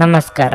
ನಮಸ್ಕಾರ.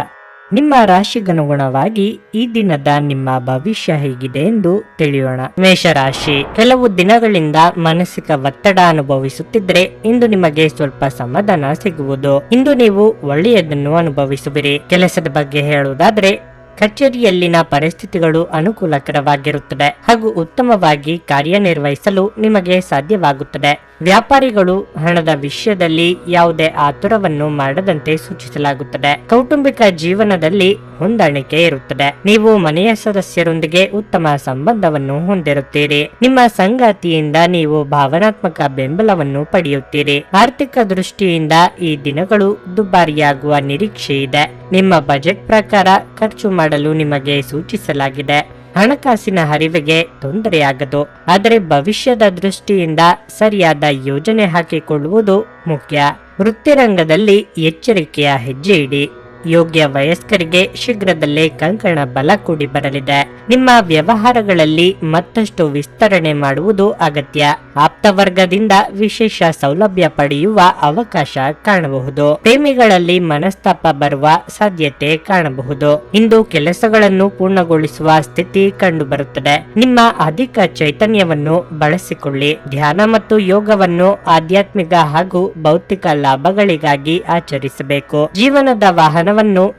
ನಿಮ್ಮ ರಾಶಿಗನುಗುಣವಾಗಿ ಈ ದಿನದ ನಿಮ್ಮ ಭವಿಷ್ಯ ಹೇಗಿದೆ ಎಂದು ತಿಳಿಯೋಣ. ಮೇಷರಾಶಿ, ಕೆಲವು ದಿನಗಳಿಂದ ಮಾನಸಿಕ ಒತ್ತಡ ಅನುಭವಿಸುತ್ತಿದ್ರೆ ಇಂದು ನಿಮಗೆ ಸ್ವಲ್ಪ ಸಮಾಧಾನ ಸಿಗುವುದು. ಇಂದು ನೀವು ಒಳ್ಳೆಯದನ್ನು ಅನುಭವಿಸುವಿರಿ. ಕೆಲಸದ ಬಗ್ಗೆ ಹೇಳುವುದಾದ್ರೆ ಕಚೇರಿಯಲ್ಲಿನ ಪರಿಸ್ಥಿತಿಗಳು ಅನುಕೂಲಕರವಾಗಿರುತ್ತದೆ ಹಾಗೂ ಉತ್ತಮವಾಗಿ ಕಾರ್ಯನಿರ್ವಹಿಸಲು ನಿಮಗೆ ಸಾಧ್ಯವಾಗುತ್ತದೆ. ವ್ಯಾಪಾರಿಗಳು ಹಣದ ವಿಷಯದಲ್ಲಿ ಯಾವುದೇ ಆತುರವನ್ನು ಮಾಡದಂತೆ ಸೂಚಿಸಲಾಗುತ್ತದೆ. ಕೌಟುಂಬಿಕ ಜೀವನದಲ್ಲಿ ಹೊಂದಾಣಿಕೆ ಇರುತ್ತದೆ. ನೀವು ಮನೆಯ ಸದಸ್ಯರೊಂದಿಗೆ ಉತ್ತಮ ಸಂಬಂಧವನ್ನು ಹೊಂದಿರುತ್ತೀರಿ. ನಿಮ್ಮ ಸಂಗಾತಿಯಿಂದ ನೀವು ಭಾವನಾತ್ಮಕ ಬೆಂಬಲವನ್ನು ಪಡೆಯುತ್ತೀರಿ. ಆರ್ಥಿಕ ದೃಷ್ಟಿಯಿಂದ ಈ ದಿನಗಳು ದುಬಾರಿಯಾಗುವ ನಿರೀಕ್ಷೆ ಇದೆ. ನಿಮ್ಮ ಬಜೆಟ್ ಪ್ರಕಾರ ಖರ್ಚು ಮಾಡಲು ನಿಮಗೆ ಸೂಚಿಸಲಾಗಿದೆ. ಹಣಕಾಸಿನ ಹರಿವಿಗೆ ತೊಂದರೆಯಾಗದು, ಆದರೆ ಭವಿಷ್ಯದ ದೃಷ್ಟಿಯಿಂದ ಸರಿಯಾದ ಯೋಜನೆ ಹಾಕಿಕೊಳ್ಳುವುದು ಮುಖ್ಯ. ವೃತ್ತಿರಂಗದಲ್ಲಿ ಎಚ್ಚರಿಕೆಯ ಹೆಜ್ಜೆ ಇಡಿ. ಯೋಗ್ಯ ವಯಸ್ಕರಿಗೆ ಶೀಘ್ರದಲ್ಲೇ ಕಂಕಣ ಬಲ ಕೂಡಿ ಬರಲಿದೆ. ನಿಮ್ಮ ವ್ಯವಹಾರಗಳಲ್ಲಿ ಮತ್ತಷ್ಟು ವಿಸ್ತರಣೆ ಮಾಡುವುದು ಅಗತ್ಯ. ಆಪ್ತವರ್ಗದಿಂದ ವಿಶೇಷ ಸೌಲಭ್ಯ ಪಡೆಯುವ ಅವಕಾಶ ಕಾಣಬಹುದು. ಪ್ರೇಮಿಗಳಲ್ಲಿ ಮನಸ್ತಾಪ ಬರುವ ಸಾಧ್ಯತೆ ಕಾಣಬಹುದು. ಇಂದು ಕೆಲಸಗಳನ್ನು ಪೂರ್ಣಗೊಳಿಸುವ ಸ್ಥಿತಿ ಕಂಡುಬರುತ್ತದೆ. ನಿಮ್ಮ ಅಧಿಕ ಚೈತನ್ಯವನ್ನು ಬಳಸಿಕೊಳ್ಳಿ. ಧ್ಯಾನ ಮತ್ತು ಯೋಗವನ್ನು ಆಧ್ಯಾತ್ಮಿಕ ಹಾಗೂ ಭೌತಿಕ ಲಾಭಗಳಿಗಾಗಿ ಆಚರಿಸಬೇಕು. ಜೀವನದ ವಾಹನವನ್ನು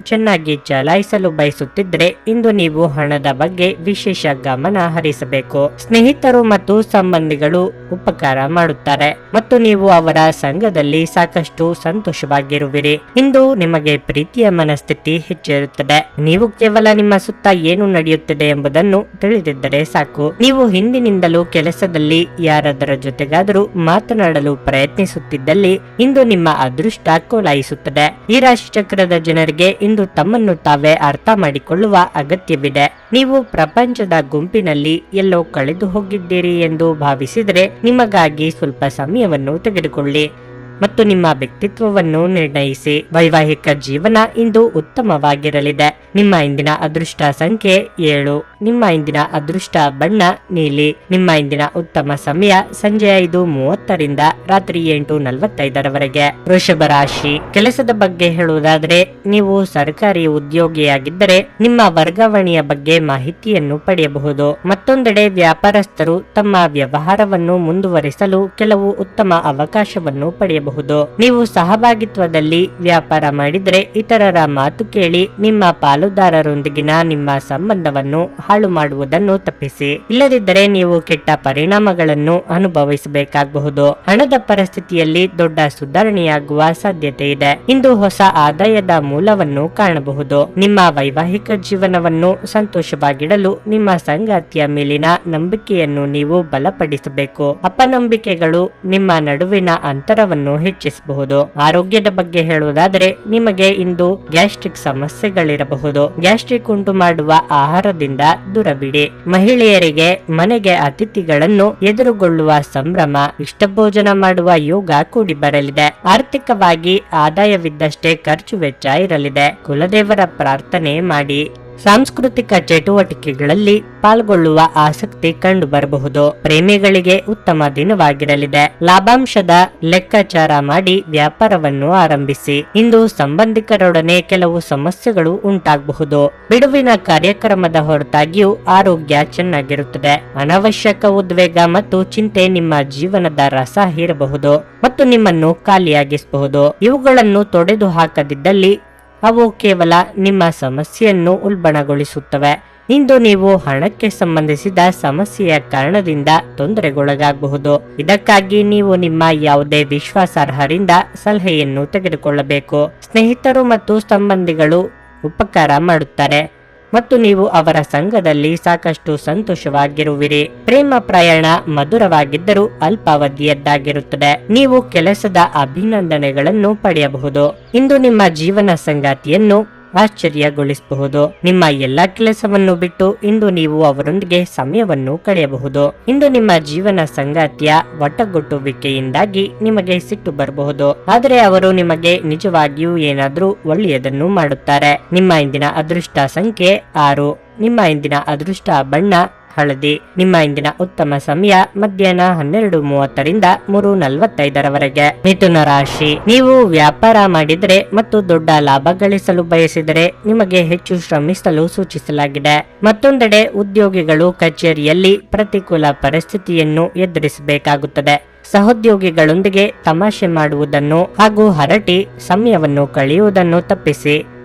ಚೆನ್ನಾಗಿ ಚಲಾಯಿಸಲು ಬಯಸುತ್ತಿದ್ರೆ ಇಂದು ನೀವು ಹಣದ ಬಗ್ಗೆ ವಿಶೇಷ ಗಮನ ಹರಿಸಬೇಕು. ಸ್ನೇಹಿತರು ಮತ್ತು ಸಂಬಂಧಿಗಳು ಉಪಕಾರ ಮಾಡುತ್ತಾರೆ ಮತ್ತು ನೀವು ಅವರ ಸಂಘದಲ್ಲಿ ಸಾಕಷ್ಟು ಸಂತೋಷವಾಗಿರುವಿರಿ. ಇಂದು ನಿಮಗೆ ಪ್ರೀತಿಯ ಮನಸ್ಥಿತಿ ಹೆಚ್ಚಿರುತ್ತದೆ. ನೀವು ಕೇವಲ ನಿಮ್ಮ ಸುತ್ತ ಏನು ನಡೆಯುತ್ತಿದೆ ಎಂಬುದನ್ನು ತಿಳಿದಿದ್ದರೆ ಸಾಕು. ನೀವು ಹಿಂದಿನಿಂದಲೂ ಕೆಲಸದಲ್ಲಿ ಯಾರಾದರ ಜೊತೆಗಾದರೂ ಮಾತನಾಡಲು ಪ್ರಯತ್ನಿಸುತ್ತಿದ್ದಲ್ಲಿ ಇಂದು ನಿಮ್ಮ ಅದೃಷ್ಟ ಕೋಲಾಯಿಸುತ್ತದೆ. ಈ ರಾಶಿ ಚಕ್ರದ ಜನರಿಗೆ ಇಂದು ತಮ್ಮನ್ನು ತಾವೇ ಅರ್ಥ ಮಾಡಿಕೊಳ್ಳುವ ಅಗತ್ಯವಿದೆ. ನೀವು ಪ್ರಪಂಚದ ಗುಂಪಿನಲ್ಲಿ ಎಲ್ಲೋ ಕಳೆದು ಹೋಗಿದ್ದೀರಿ ಎಂದು ಭಾವಿಸಿದರೆ ನಿಮಗಾಗಿ ಸ್ವಲ್ಪ ಸಮಯವನ್ನು ತೆಗೆದುಕೊಳ್ಳಿ ಮತ್ತು ನಿಮ್ಮ ವ್ಯಕ್ತಿತ್ವವನ್ನು ನಿರ್ಣಯಿಸಿ. ವೈವಾಹಿಕ ಜೀವನ ಇಂದು ಉತ್ತಮವಾಗಿರಲಿದೆ. ನಿಮ್ಮ ಇಂದಿನ ಅದೃಷ್ಟ ಸಂಖ್ಯೆ 7. ನಿಮ್ಮ ಇಂದಿನ ಅದೃಷ್ಟ ಬಣ್ಣ ನೀಲಿ. ನಿಮ್ಮ ಇಂದಿನ ಉತ್ತಮ ಸಮಯ ಸಂಜೆ 5:30ರಿಂದ ರಾತ್ರಿ 8:45ರವರೆಗೆ. ವೃಷಭ ರಾಶಿ, ಕೆಲಸದ ಬಗ್ಗೆ ಹೇಳುವುದಾದರೆ ನೀವು ಸರ್ಕಾರಿ ಉದ್ಯೋಗಿಯಾಗಿದ್ದರೆ ನಿಮ್ಮ ವರ್ಗಾವಣೆಯ ಬಗ್ಗೆ ಮಾಹಿತಿಯನ್ನು ಪಡೆಯಬಹುದು. ಮತ್ತೊಂದೆಡೆ ವ್ಯಾಪಾರಸ್ಥರು ತಮ್ಮ ವ್ಯವಹಾರವನ್ನು ಮುಂದುವರಿಸಲು ಕೆಲವು ಉತ್ತಮ ಅವಕಾಶವನ್ನು ಪಡೆಯಬಹುದು. ನೀವು ಸಹಭಾಗಿತ್ವದಲ್ಲಿ ವ್ಯಾಪಾರ ಮಾಡಿದ್ರೆ ಇತರರ ಮಾತು ಕೇಳಿ ನಿಮ್ಮ ಪಾಲುದಾರರೊಂದಿಗಿನ ನಿಮ್ಮ ಸಂಬಂಧವನ್ನು ಹಾಳು ಮಾಡುವುದನ್ನು ತಪ್ಪಿಸಿ. ಇಲ್ಲದಿದ್ದರೆ ನೀವು ಕೆಟ್ಟ ಪರಿಣಾಮಗಳನ್ನು ಅನುಭವಿಸಬೇಕಾಗಬಹುದು. ಹಣದ ಪರಿಸ್ಥಿತಿಯಲ್ಲಿ ದೊಡ್ಡ ಸುಧಾರಣೆಯಾಗುವ ಸಾಧ್ಯತೆ ಇದೆ. ಇಂದು ಹೊಸ ಆದಾಯದ ಮೂಲವನ್ನು ಕಾಣಬಹುದು. ನಿಮ್ಮ ವೈವಾಹಿಕ ಜೀವನವನ್ನು ಸಂತೋಷವಾಗಿಡಲು ನಿಮ್ಮ ಸಂಗಾತಿಯ ಮೇಲಿನ ನಂಬಿಕೆಯನ್ನು ನೀವು ಬಲಪಡಿಸಬೇಕು. ಅಪನಂಬಿಕೆಗಳು ನಿಮ್ಮ ನಡುವಿನ ಅಂತರವನ್ನು ಹೆಚ್ಚಿಸಬಹುದು. ಆರೋಗ್ಯದ ಬಗ್ಗೆ ಹೇಳುವುದಾದರೆ ನಿಮಗೆ ಇಂದು ಗ್ಯಾಸ್ಟ್ರಿಕ್ ಸಮಸ್ಯೆಗಳಿರಬಹುದು. ಗ್ಯಾಸ್ಟ್ರಿಕ್ ಉಂಟು ಮಾಡುವ ಆಹಾರದಿಂದ ದೂರವಿಡಿ. ಮಹಿಳೆಯರಿಗೆ ಮನೆಗೆ ಅತಿಥಿಗಳನ್ನು ಎದುರುಗೊಳ್ಳುವ ಸಂಭ್ರಮ, ಇಷ್ಟ ಭೋಜನ ಮಾಡುವ ಯೋಗ ಕೂಡಿ ಬರಲಿದೆ. ಆರ್ಥಿಕವಾಗಿ ಆದಾಯವಿದ್ದಷ್ಟೇ ಖರ್ಚು ವೆಚ್ಚ ಇರಲಿದೆ. ಕುಲದೇವರ ಪ್ರಾರ್ಥನೆ ಮಾಡಿ. ಸಾಂಸ್ಕೃತಿಕ ಚಟುವಟಿಕೆಗಳಲ್ಲಿ ಪಾಲ್ಗೊಳ್ಳುವ ಆಸಕ್ತಿ ಕಂಡು ಬರಬಹುದು. ಪ್ರೇಮಿಗಳಿಗೆ ಉತ್ತಮ ದಿನವಾಗಿರಲಿದೆ. ಲಾಭಾಂಶದ ಲೆಕ್ಕಾಚಾರ ಮಾಡಿ ವ್ಯಾಪಾರವನ್ನು ಆರಂಭಿಸಿ. ಇಂದು ಸಂಬಂಧಿಕರೊಡನೆ ಕೆಲವು ಸಮಸ್ಯೆಗಳು ಉಂಟಾಗಬಹುದು. ಬಿಡುವಿನ ಕಾರ್ಯಕ್ರಮದ ಹೊರತಾಗಿಯೂ ಆರೋಗ್ಯ ಚೆನ್ನಾಗಿರುತ್ತದೆ. ಅನಾವಶ್ಯಕ ಉದ್ವೇಗ ಮತ್ತು ಚಿಂತೆ ನಿಮ್ಮ ಜೀವನದ ರಸ ಹೀರಬಹುದು ಮತ್ತು ನಿಮ್ಮನ್ನು ಖಾಲಿಯಾಗಿಸಬಹುದು. ಇವುಗಳನ್ನು ತೊಡೆದು ಹಾಕದಿದ್ದಲ್ಲಿ ಅವು ಕೇವಲ ನಿಮ್ಮ ಸಮಸ್ಯೆಯನ್ನು ಉಲ್ಬಣಗೊಳಿಸುತ್ತವೆ. ಇಂದು ನೀವು ಹಣಕ್ಕೆ ಸಂಬಂಧಿಸಿದ ಸಮಸ್ಯೆಯ ಕಾರಣದಿಂದ ತೊಂದರೆಗೊಳಗಾಗಬಹುದು. ಇದಕ್ಕಾಗಿ ನೀವು ನಿಮ್ಮ ಯಾವುದೇ ವಿಶ್ವಾಸಾರ್ಹರಿಂದ ಸಲಹೆಯನ್ನು ತೆಗೆದುಕೊಳ್ಳಬೇಕು. ಸ್ನೇಹಿತರು ಮತ್ತು ಸಂಬಂಧಿಗಳು ಉಪಕಾರ ಮಾಡುತ್ತಾರೆ ಮತ್ತು ನೀವು ಅವರ ಸಂಘದಲ್ಲಿ ಸಾಕಷ್ಟು ಸಂತೋಷವಾಗಿರುವಿರಿ. ಪ್ರೇಮ ಪ್ರಯಾಣ ಮಧುರವಾಗಿದ್ದರೂ ಅಲ್ಪಾವಧಿಯದ್ದಾಗಿರುತ್ತದೆ. ನೀವು ಕೆಲಸದ ಅಭಿನಂದನೆಗಳನ್ನು ಪಡೆಯಬಹುದು. ಇಂದು ನಿಮ್ಮ ಜೀವನ ಸಂಗಾತಿಯನ್ನು ಆಶ್ಚರ್ಯಗೊಳಿಸಬಹುದು. ನಿಮ್ಮ ಎಲ್ಲಾ ಕೆಲಸವನ್ನು ಬಿಟ್ಟು ಇಂದು ನೀವು ಅವರೊಂದಿಗೆ ಸಮಯವನ್ನು ಕಳೆಯಬಹುದು. ಇಂದು ನಿಮ್ಮ ಜೀವನ ಸಂಗಾತಿಯ ಒಟ್ಟಗೊಟ್ಟುವಿಕೆಯಿಂದಾಗಿ ನಿಮಗೆ ಸಿಟ್ಟು ಬರಬಹುದು, ಆದರೆ ಅವರು ನಿಮಗೆ ನಿಜವಾಗಿಯೂ ಏನಾದ್ರೂ ಒಳ್ಳೆಯದನ್ನು ಮಾಡುತ್ತಾರೆ. ನಿಮ್ಮ ಇಂದಿನ ಅದೃಷ್ಟ ಸಂಖ್ಯೆ 6. ನಿಮ್ಮ ಇಂದಿನ ಅದೃಷ್ಟ ಬಣ್ಣ ಹಳದಿ. ನಿಮ್ಮ ಇಂದಿನ ಉತ್ತಮ ಸಮಯ ಮಧ್ಯಾಹ್ನ 12:30ರಿಂದ 3:45ರವರೆಗೆ. ಮಿಥುನ ರಾಶಿ, ನೀವು ವ್ಯಾಪಾರ ಮಾಡಿದರೆ ಮತ್ತು ದೊಡ್ಡ ಲಾಭ ಗಳಿಸಲು ಬಯಸಿದರೆ ನಿಮಗೆ ಹೆಚ್ಚು ಶ್ರಮಿಸಲು ಸೂಚಿಸಲಾಗಿದೆ. ಮತ್ತೊಂದೆಡೆ ಉದ್ಯೋಗಿಗಳು ಕಚೇರಿಯಲ್ಲಿ ಪ್ರತಿಕೂಲ ಪರಿಸ್ಥಿತಿಯನ್ನು ಎದುರಿಸಬೇಕಾಗುತ್ತದೆ. ಸಹೋದ್ಯೋಗಿಗಳೊಂದಿಗೆ ತಮಾಷೆ ಮಾಡುವುದನ್ನು ಹಾಗೂ ಹರಟಿ ಸಮಯವನ್ನು ಕಳೆಯುವುದನ್ನು ತಪ್ಪಿಸಿ,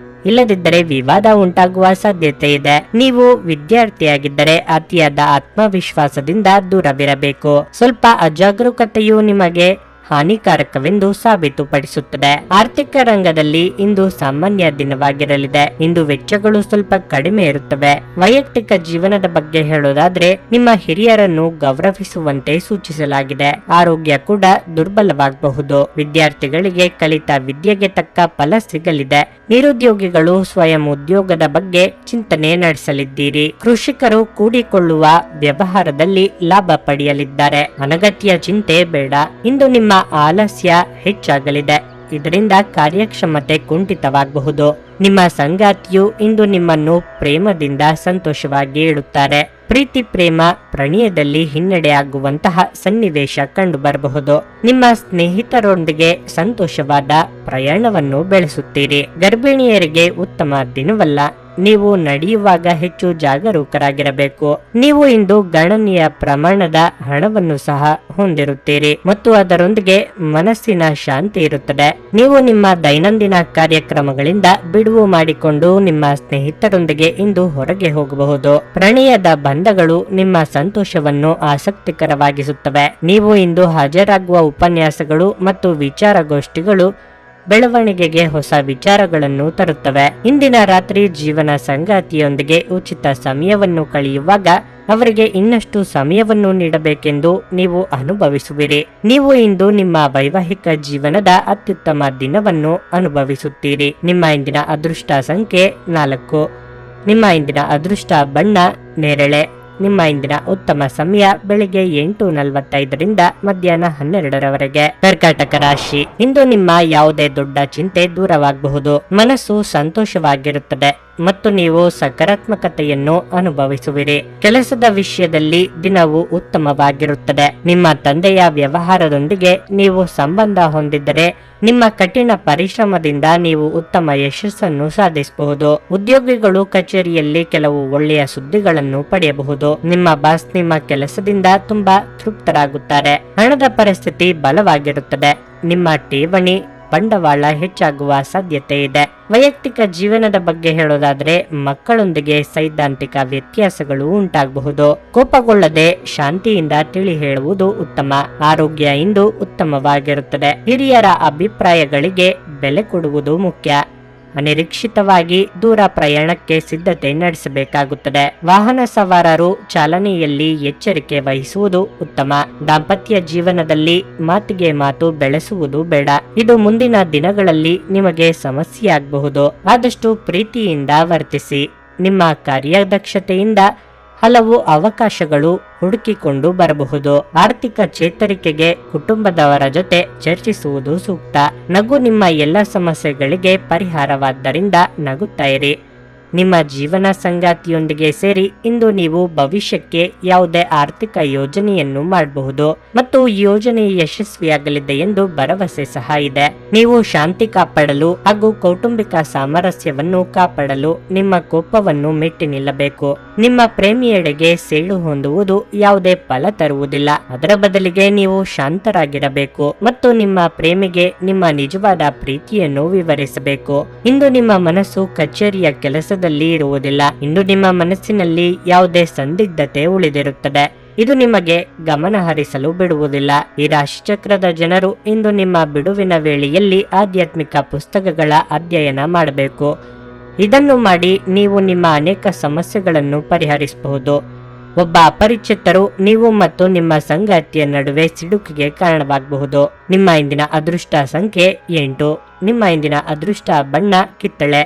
ಇಲ್ಲದಿದ್ದರೆ ವಿವಾದ ಉಂಟಾಗುವ ಸಾಧ್ಯತೆ ಇದೆ. ನೀವು ವಿದ್ಯಾರ್ಥಿಯಾಗಿದ್ದರೆ ಅತಿಯಾದ ಆತ್ಮವಿಶ್ವಾಸದಿಂದ ದೂರವಿರಬೇಕು. ಸ್ವಲ್ಪ ಅಜಾಗರೂಕತೆಯು ನಿಮಗೆ ಹಾನಿಕಾರಕವೆಂದು ಸಾಬೀತುಪಡಿಸುತ್ತದೆ. ಆರ್ಥಿಕ ರಂಗದಲ್ಲಿ ಇಂದು ಸಾಮಾನ್ಯ ದಿನವಾಗಿರಲಿದೆ. ಇಂದು ವೆಚ್ಚಗಳು ಸ್ವಲ್ಪ ಕಡಿಮೆ ಇರುತ್ತವೆ. ವೈಯಕ್ತಿಕ ಜೀವನದ ಬಗ್ಗೆ ಹೇಳೋದಾದ್ರೆ ನಿಮ್ಮ ಹಿರಿಯರನ್ನು ಗೌರವಿಸುವಂತೆ ಸೂಚಿಸಲಾಗಿದೆ. ಆರೋಗ್ಯ ಕೂಡ ದುರ್ಬಲವಾಗಬಹುದು. ವಿದ್ಯಾರ್ಥಿಗಳಿಗೆ ಕಲಿತ ವಿದ್ಯೆಗೆ ತಕ್ಕ ಫಲ ಸಿಗಲಿದೆ. ನಿರುದ್ಯೋಗಿಗಳು ಸ್ವಯಂ ಉದ್ಯೋಗದ ಬಗ್ಗೆ ಚಿಂತನೆ ನಡೆಸಲಿದ್ದೀರಿ. ಕೃಷಿಕರು ಕೂಡಿಕೊಳ್ಳುವ ವ್ಯವಹಾರದಲ್ಲಿ ಲಾಭ ಪಡೆಯಲಿದ್ದಾರೆ. ಅನಗತ್ಯ ಚಿಂತೆ ಬೇಡ. ಇಂದು ನಿಮ್ಮ ಆಲಸ್ಯ ಹೆಚ್ಚಾಗಲಿದೆ. ಇದರಿಂದ ಕಾರ್ಯಕ್ಷಮತೆ ಕುಂಠಿತವಾಗಬಹುದು. ನಿಮ್ಮ ಸಂಗಾತಿಯು ಇಂದು ನಿಮ್ಮನ್ನು ಪ್ರೇಮದಿಂದ ಸಂತೋಷವಾಗಿ ಇಡುತ್ತಾರೆ. ಪ್ರೀತಿ ಪ್ರೇಮ ಪ್ರಣಯದಲ್ಲಿ ಹಿನ್ನಡೆಯಾಗುವಂತಹ ಸನ್ನಿವೇಶ ಕಂಡು ಬರಬಹುದು. ನಿಮ್ಮ ಸ್ನೇಹಿತರೊಂದಿಗೆ ಸಂತೋಷವಾದ ಪ್ರಯಾಣವನ್ನು ಬೆಳೆಸುತ್ತೀರಿ. ಗರ್ಭಿಣಿಯರಿಗೆ ಉತ್ತಮ ದಿನವಲ್ಲ. ನೀವು ನಡೆಯುವಾಗ ಹೆಚ್ಚು ಜಾಗರೂಕರಾಗಿರಬೇಕು. ನೀವು ಇಂದು ಗಣನೀಯ ಪ್ರಮಾಣದ ಹಣವನ್ನು ಸಹ ಹೊಂದಿರುತ್ತೀರಿ ಮತ್ತು ಅದರೊಂದಿಗೆ ಮನಸ್ಸಿನ ಶಾಂತಿ ಇರುತ್ತದೆ. ನೀವು ನಿಮ್ಮ ದೈನಂದಿನ ಕಾರ್ಯಕ್ರಮಗಳಿಂದ ಬಿಡುವು ಮಾಡಿಕೊಂಡು ನಿಮ್ಮ ಸ್ನೇಹಿತರೊಂದಿಗೆ ಇಂದು ಹೊರಗೆ ಹೋಗಬಹುದು. ಪ್ರಣಯದ ಬಂಧಗಳು ನಿಮ್ಮ ಸಂತೋಷವನ್ನು ಆಸಕ್ತಿಕರವಾಗಿಸುತ್ತವೆ. ನೀವು ಇಂದು ಹಾಜರಾಗುವ ಉಪನ್ಯಾಸಗಳು ಮತ್ತು ವಿಚಾರಗೋಷ್ಠಿಗಳು ಬೆಳವಣಿಗೆಗೆ ಹೊಸ ವಿಚಾರಗಳನ್ನು ತರುತ್ತವೆ. ಇಂದಿನ ರಾತ್ರಿ ಜೀವನ ಸಂಗಾತಿಯೊಂದಿಗೆ ಉಚಿತ ಸಮಯವನ್ನು ಕಳೆಯುವಾಗ ಅವರಿಗೆ ಇನ್ನಷ್ಟು ಸಮಯವನ್ನು ನೀಡಬೇಕೆಂದು ನೀವು ಅನುಭವಿಸುವಿರಿ. ನೀವು ಇಂದು ನಿಮ್ಮ ವೈವಾಹಿಕ ಜೀವನದ ಅತ್ಯುತ್ತಮ ದಿನವನ್ನು ಅನುಭವಿಸುತ್ತೀರಿ. ನಿಮ್ಮ ಇಂದಿನ ಅದೃಷ್ಟ ಸಂಖ್ಯೆ 4. ನಿಮ್ಮ ಇಂದಿನ ಅದೃಷ್ಟ ಬಣ್ಣ ನೇರಳೆ. ನಿಮ್ಮ ಇಂದಿನ ಉತ್ತಮ ಸಮಯ ಬೆಳಿಗ್ಗೆ 8:45ರಿಂದ ಮಧ್ಯಾಹ್ನ 12ರವರೆಗೆ. ಕರ್ಕಾಟಕ ರಾಶಿ, ಇಂದು ನಿಮ್ಮ ಯಾವುದೇ ದೊಡ್ಡ ಚಿಂತೆ ದೂರವಾಗಬಹುದು. ಮನಸ್ಸು ಸಂತೋಷವಾಗಿರುತ್ತದೆ ಮತ್ತು ನೀವು ಸಕಾರಾತ್ಮಕತೆಯನ್ನು ಅನುಭವಿಸುವಿರಿ. ಕೆಲಸದ ವಿಷಯದಲ್ಲಿ ದಿನವು ಉತ್ತಮವಾಗಿರುತ್ತದೆ. ನಿಮ್ಮ ತಂದೆಯ ವ್ಯವಹಾರದೊಂದಿಗೆ ನೀವು ಸಂಬಂಧ ಹೊಂದಿದ್ದರೆ ನಿಮ್ಮ ಕಠಿಣ ಪರಿಶ್ರಮದಿಂದ ನೀವು ಉತ್ತಮ ಯಶಸ್ಸನ್ನು ಸಾಧಿಸಬಹುದು. ಉದ್ಯೋಗಿಗಳು ಕಚೇರಿಯಲ್ಲಿ ಕೆಲವು ಒಳ್ಳೆಯ ಸುದ್ದಿಗಳನ್ನು ಪಡೆಯಬಹುದು. ನಿಮ್ಮ ಬಾಸ್ ನಿಮ್ಮ ಕೆಲಸದಿಂದ ತುಂಬಾ ತೃಪ್ತರಾಗುತ್ತಾರೆ. ಹಣದ ಪರಿಸ್ಥಿತಿ ಬಲವಾಗಿರುತ್ತದೆ. ನಿಮ್ಮ ಠೇವಣಿ ಬಂಡವಾಳ ಹೆಚ್ಚಾಗುವ ಸಾಧ್ಯತೆ ಇದೆ. ವೈಯಕ್ತಿಕ ಜೀವನದ ಬಗ್ಗೆ ಹೇಳೋದಾದ್ರೆ ಮಕ್ಕಳೊಂದಿಗೆ ಸೈದ್ಧಾಂತಿಕ ವ್ಯತ್ಯಾಸಗಳು ಉಂಟಾಗಬಹುದು. ಕೋಪಗೊಳ್ಳದೆ ಶಾಂತಿಯಿಂದ ತಿಳಿ ಹೇಳುವುದು ಉತ್ತಮ. ಆರೋಗ್ಯ ಇಂದು ಉತ್ತಮವಾಗಿರುತ್ತದೆ. ಹಿರಿಯರ ಅಭಿಪ್ರಾಯಗಳಿಗೆ ಬೆಲೆ ಕೊಡುವುದು ಮುಖ್ಯ. ಅನಿರೀಕ್ಷಿತವಾಗಿ ದೂರ ಪ್ರಯಾಣಕ್ಕೆ ಸಿದ್ಧತೆ ನಡೆಸಬೇಕಾಗುತ್ತದೆ. ವಾಹನ ಸವಾರರು ಚಾಲನೆಯಲ್ಲಿ ಎಚ್ಚರಿಕೆ ವಹಿಸುವುದು ಉತ್ತಮ. ದಾಂಪತ್ಯ ಜೀವನದಲ್ಲಿ ಮಾತಿಗೆ ಮಾತು ಬೆಳೆಸುವುದು ಬೇಡ. ಇದು ಮುಂದಿನ ದಿನಗಳಲ್ಲಿ ನಿಮಗೆ ಸಮಸ್ಯೆಯಾಗಬಹುದು. ಆದಷ್ಟು ಪ್ರೀತಿಯಿಂದ ವರ್ತಿಸಿ. ನಿಮ್ಮ ಕಾರ್ಯದಕ್ಷತೆಯಿಂದ ಹಲವು ಅವಕಾಶಗಳು ಹುಡುಕಿಕೊಂಡು ಬರಬಹುದು. ಆರ್ಥಿಕ ಚೇತರಿಕೆಗೆ ಕುಟುಂಬದವರ ಜೊತೆ ಚರ್ಚಿಸುವುದು ಸೂಕ್ತ. ನಗು ನಿಮ್ಮ ಎಲ್ಲ ಸಮಸ್ಯೆಗಳಿಗೆ ಪರಿಹಾರವಾದ್ದರಿಂದ ನಗುತ್ತಾ ಇರಿ. ನಿಮ್ಮ ಜೀವನ ಸಂಗಾತಿಯೊಂದಿಗೆ ಸೇರಿ ಇಂದು ನೀವು ಭವಿಷ್ಯಕ್ಕೆ ಯಾವುದೇ ಆರ್ಥಿಕ ಯೋಜನೆಯನ್ನು ಮಾಡಬಹುದು ಮತ್ತು ಈ ಯೋಜನೆ ಯಶಸ್ವಿಯಾಗಲಿದೆ ಎಂದು ಭರವಸೆ ಸಹ ಇದೆ. ನೀವು ಶಾಂತಿ ಕಾಪಾಡಲು ಹಾಗೂ ಕೌಟುಂಬಿಕ ಸಾಮರಸ್ಯವನ್ನು ಕಾಪಾಡಲು ನಿಮ್ಮ ಕೋಪವನ್ನು ಮೆಟ್ಟಿ ನಿಲ್ಲಬೇಕು. ನಿಮ್ಮ ಪ್ರೇಮಿಯೆಡೆಗೆ ಸೇಡು ಹೊಂದುವುದು ಯಾವುದೇ ಫಲ ತರುವುದಿಲ್ಲ. ಅದರ ಬದಲಿಗೆ ನೀವು ಶಾಂತರಾಗಿರಬೇಕು ಮತ್ತು ನಿಮ್ಮ ಪ್ರೇಮಿಗೆ ನಿಮ್ಮ ನಿಜವಾದ ಪ್ರೀತಿಯನ್ನು ವಿವರಿಸಬೇಕು. ಇಂದು ನಿಮ್ಮ ಮನಸ್ಸು ಕಚೇರಿಯ ಕೆಲಸದಲ್ಲಿ ಇರುವುದಿಲ್ಲ. ಇಂದು ನಿಮ್ಮ ಮನಸ್ಸಿನಲ್ಲಿ ಯಾವುದೇ ಸಂದಿಗ್ಧತೆ ಉಳಿದಿರುತ್ತದೆ. ಇದು ನಿಮಗೆ ಗಮನ ಹರಿಸಲು ಬಿಡುವುದಿಲ್ಲ. ಈ ರಾಶಿಚಕ್ರದ ಜನರು ಇಂದು ನಿಮ್ಮ ಬಿಡುವಿನ ವೇಳೆಯಲ್ಲಿ ಆಧ್ಯಾತ್ಮಿಕ ಪುಸ್ತಕಗಳ ಅಧ್ಯಯನ ಮಾಡಬೇಕು. ಇದನ್ನು ಮಾಡಿ ನೀವು ನಿಮ್ಮ ಅನೇಕ ಸಮಸ್ಯೆಗಳನ್ನು ಪರಿಹರಿಸಬಹುದು. ಒಬ್ಬ ಅಪರಿಚಿತರು ನೀವು ಮತ್ತು ನಿಮ್ಮ ಸಂಗಾತಿಯ ನಡುವೆ ಸಿಡುಕಿಗೆ ಕಾರಣವಾಗಬಹುದು. ನಿಮ್ಮ ಇಂದಿನ ಅದೃಷ್ಟ ಸಂಖ್ಯೆ 8. ನಿಮ್ಮ ಇಂದಿನ ಅದೃಷ್ಟ ಬಣ್ಣ ಕಿತ್ತಳೆ.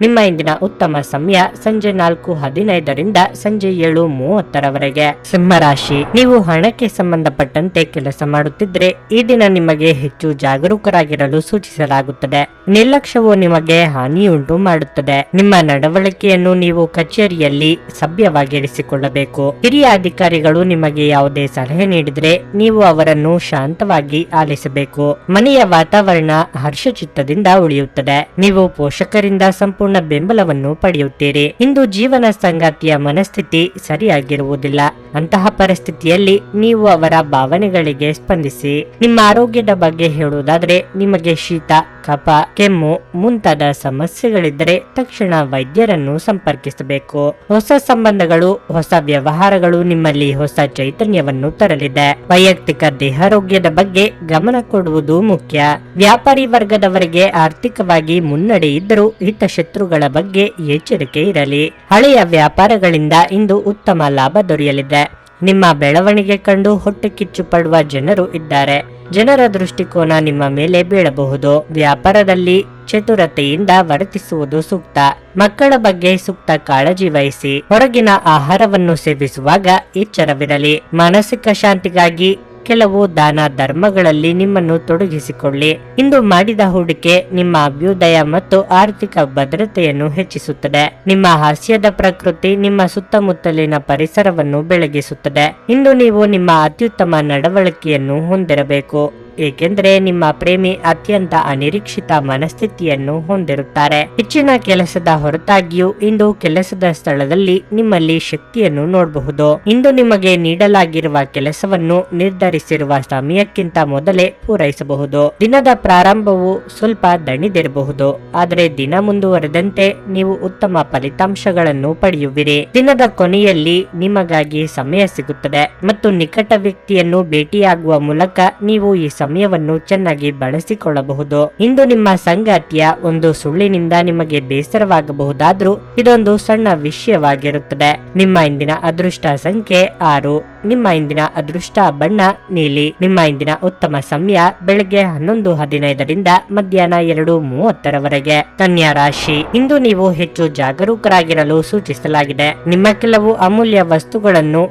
ನಿಮ್ಮ ಇಂದಿನ ಉತ್ತಮ ಸಮಯ ಸಂಜೆ 4:15ರಿಂದ ಸಂಜೆ 7:30ರವರೆಗೆ. ಸಿಂಹರಾಶಿ, ನೀವು ಹಣಕ್ಕೆ ಸಂಬಂಧಪಟ್ಟಂತೆ ಕೆಲಸ ಮಾಡುತ್ತಿದ್ರೆ ಈ ದಿನ ನಿಮಗೆ ಹೆಚ್ಚು ಜಾಗರೂಕರಾಗಿರಲು ಸೂಚಿಸಲಾಗುತ್ತದೆ. ನಿರ್ಲಕ್ಷ್ಯವು ನಿಮಗೆ ಹಾನಿಯುಂಟು ಮಾಡುತ್ತದೆ. ನಿಮ್ಮ ನಡವಳಿಕೆಯನ್ನು ನೀವು ಕಚೇರಿಯಲ್ಲಿ ಸಭ್ಯವಾಗಿರಿಸಿಕೊಳ್ಳಬೇಕು. ಹಿರಿಯ ಅಧಿಕಾರಿಗಳು ನಿಮಗೆ ಯಾವುದೇ ಸಲಹೆ ನೀಡಿದ್ರೆ ನೀವು ಅವರನ್ನು ಶಾಂತವಾಗಿ ಆಲಿಸಬೇಕು. ಮನೆಯ ವಾತಾವರಣ ಹರ್ಷಚಿತ್ತದಿಂದ ಉಳಿಯುತ್ತದೆ. ನೀವು ಪೋಷಕರಿಂದ ಸಂಪೂರ್ಣ ಬೆಂಬಲವನ್ನು ಪಡೆಯುತ್ತೀರಿ. ಇಂದು ಜೀವನ ಸಂಗಾತಿಯ ಮನಸ್ಥಿತಿ ಸರಿಯಾಗಿರುವುದಿಲ್ಲ. ಅಂತಹ ಪರಿಸ್ಥಿತಿಯಲ್ಲಿ ನೀವು ಅವರ ಭಾವನೆಗಳಿಗೆ ಸ್ಪಂದಿಸಿ. ನಿಮ್ಮ ಆರೋಗ್ಯದ ಬಗ್ಗೆ ಹೇಳುವುದಾದ್ರೆ ನಿಮಗೆ ಶೀತ, ಕಫ, ಕೆಮ್ಮು ಮುಂತಾದ ಸಮಸ್ಯೆಗಳಿದ್ದರೆ ತಕ್ಷಣ ವೈದ್ಯರನ್ನು ಸಂಪರ್ಕಿಸಬೇಕು. ಹೊಸ ಸಂಬಂಧಗಳು, ಹೊಸ ವ್ಯವಹಾರಗಳು ನಿಮ್ಮಲ್ಲಿ ಹೊಸ ಚೈತನ್ಯವನ್ನು ತರಲಿದೆ. ವೈಯಕ್ತಿಕ ದೇಹಾರೋಗ್ಯದ ಬಗ್ಗೆ ಗಮನ ಕೊಡುವುದು ಮುಖ್ಯ. ವ್ಯಾಪಾರಿ ವರ್ಗದವರಿಗೆ ಆರ್ಥಿಕವಾಗಿ ಮುನ್ನಡೆ ಇದ್ದರೂ ಹಿತಶತ್ರುಗಳ ಬಗ್ಗೆ ಎಚ್ಚರಿಕೆ ಇರಲಿ. ಹಳೆಯ ವ್ಯಾಪಾರಗಳಿಂದ ಇಂದು ಉತ್ತಮ ಲಾಭ ದೊರೆಯಲಿದೆ. ನಿಮ್ಮ ಬೆಳವಣಿಗೆ ಕಂಡು ಹೊಟ್ಟೆ ಕಿಚ್ಚು ಪಡುವ ಜನರು ಇದ್ದಾರೆ. ಜನರ ದೃಷ್ಟಿಕೋನ ನಿಮ್ಮ ಮೇಲೆ ಬೀಳಬಹುದು. ವ್ಯಾಪಾರದಲ್ಲಿ ಚತುರತೆಯಿಂದ ವರ್ತಿಸುವುದು ಸೂಕ್ತ. ಮಕ್ಕಳ ಬಗ್ಗೆ ಸೂಕ್ತ ಕಾಳಜಿ ವಹಿಸಿ. ಹೊರಗಿನ ಆಹಾರವನ್ನು ಸೇವಿಸುವಾಗ ಎಚ್ಚರವಿರಲಿ. ಮಾನಸಿಕ ಶಾಂತಿಗಾಗಿ ಕೆಲವು ದಾನ ಧರ್ಮಗಳಲ್ಲಿ ನಿಮ್ಮನ್ನು ತೊಡಗಿಸಿಕೊಳ್ಳಿ. ಇಂದು ಮಾಡಿದ ಹೂಡಿಕೆ ನಿಮ್ಮ ಅಭ್ಯುದಯ ಮತ್ತು ಆರ್ಥಿಕ ಭದ್ರತೆಯನ್ನು ಹೆಚ್ಚಿಸುತ್ತದೆ. ನಿಮ್ಮ ಹಾಸ್ಯದ ಪ್ರಕೃತಿ ನಿಮ್ಮ ಸುತ್ತಮುತ್ತಲಿನ ಪರಿಸರವನ್ನು ಬೆಳಗಿಸುತ್ತದೆ. ಇಂದು ನೀವು ನಿಮ್ಮ ಅತ್ಯುತ್ತಮ ನಡವಳಿಕೆಯನ್ನು ಹೊಂದಿರಬೇಕು, ಏಕೆಂದರೆ ನಿಮ್ಮ ಪ್ರೇಮಿ ಅತ್ಯಂತ ಅನಿರೀಕ್ಷಿತ ಮನಸ್ಥಿತಿಯನ್ನು ಹೊಂದಿರುತ್ತಾರೆ. ಹೆಚ್ಚಿನ ಕೆಲಸದ ಹೊರತಾಗಿಯೂ ಇಂದು ಕೆಲಸದ ಸ್ಥಳದಲ್ಲಿ ನಿಮ್ಮಲ್ಲಿ ಶಕ್ತಿಯನ್ನು ನೋಡಬಹುದು. ಇಂದು ನಿಮಗೆ ನೀಡಲಾಗಿರುವ ಕೆಲಸವನ್ನು ನಿರ್ಧರಿಸಿರುವ ಸಮಯಕ್ಕಿಂತ ಮೊದಲೇ ಪೂರೈಸಬಹುದು. ದಿನದ ಪ್ರಾರಂಭವು ಸ್ವಲ್ಪ ದಣಿದಿರಬಹುದು, ಆದರೆ ದಿನ ಮುಂದುವರೆದಂತೆ ನೀವು ಉತ್ತಮ ಫಲಿತಾಂಶಗಳನ್ನು ಪಡೆಯುವಿರಿ. ದಿನದ ಕೊನೆಯಲ್ಲಿ ನಿಮಗಾಗಿ ಸಮಯ ಸಿಗುತ್ತದೆ ಮತ್ತು ನಿಕಟ ವ್ಯಕ್ತಿಯನ್ನು ಭೇಟಿಯಾಗುವ ಮೂಲಕ ನೀವು ಈ ಸಮಯವನ್ನು ಚೆನ್ನಾಗಿ ಬಳಸಿಕೊಳ್ಳಬಹುದು. ಇಂದು ನಿಮ್ಮ ಸಂಗಾತಿಯ ಒಂದು ಸುಳ್ಳಿನಿಂದ ನಿಮಗೆ ಬೇಸರವಾಗಬಹುದಾದ್ರೂ ಇದೊಂದು ಸಣ್ಣ ವಿಷಯವಾಗಿರುತ್ತದೆ. ನಿಮ್ಮ ಇಂದಿನ ಅದೃಷ್ಟ ಸಂಖ್ಯೆ 6. ನಿಮ್ಮ ಇಂದಿನ ಅದೃಷ್ಟ ಬಣ್ಣ ನೀಲಿ. ನಿಮ್ಮ ಇಂದಿನ ಉತ್ತಮ ಸಮಯ ಬೆಳಗ್ಗೆ 11:15ರಿಂದ ಮಧ್ಯಾಹ್ನ 2:30ರವರೆಗೆ. ಕನ್ಯಾ ರಾಶಿ, ಇಂದು ನೀವು ಹೆಚ್ಚು ಜಾಗರೂಕರಾಗಿರಲು ಸೂಚಿಸಲಾಗಿದೆ. ನಿಮ್ಮ ಕೆಲವು ಅಮೂಲ್ಯ ವಸ್ತುಗಳನ್ನು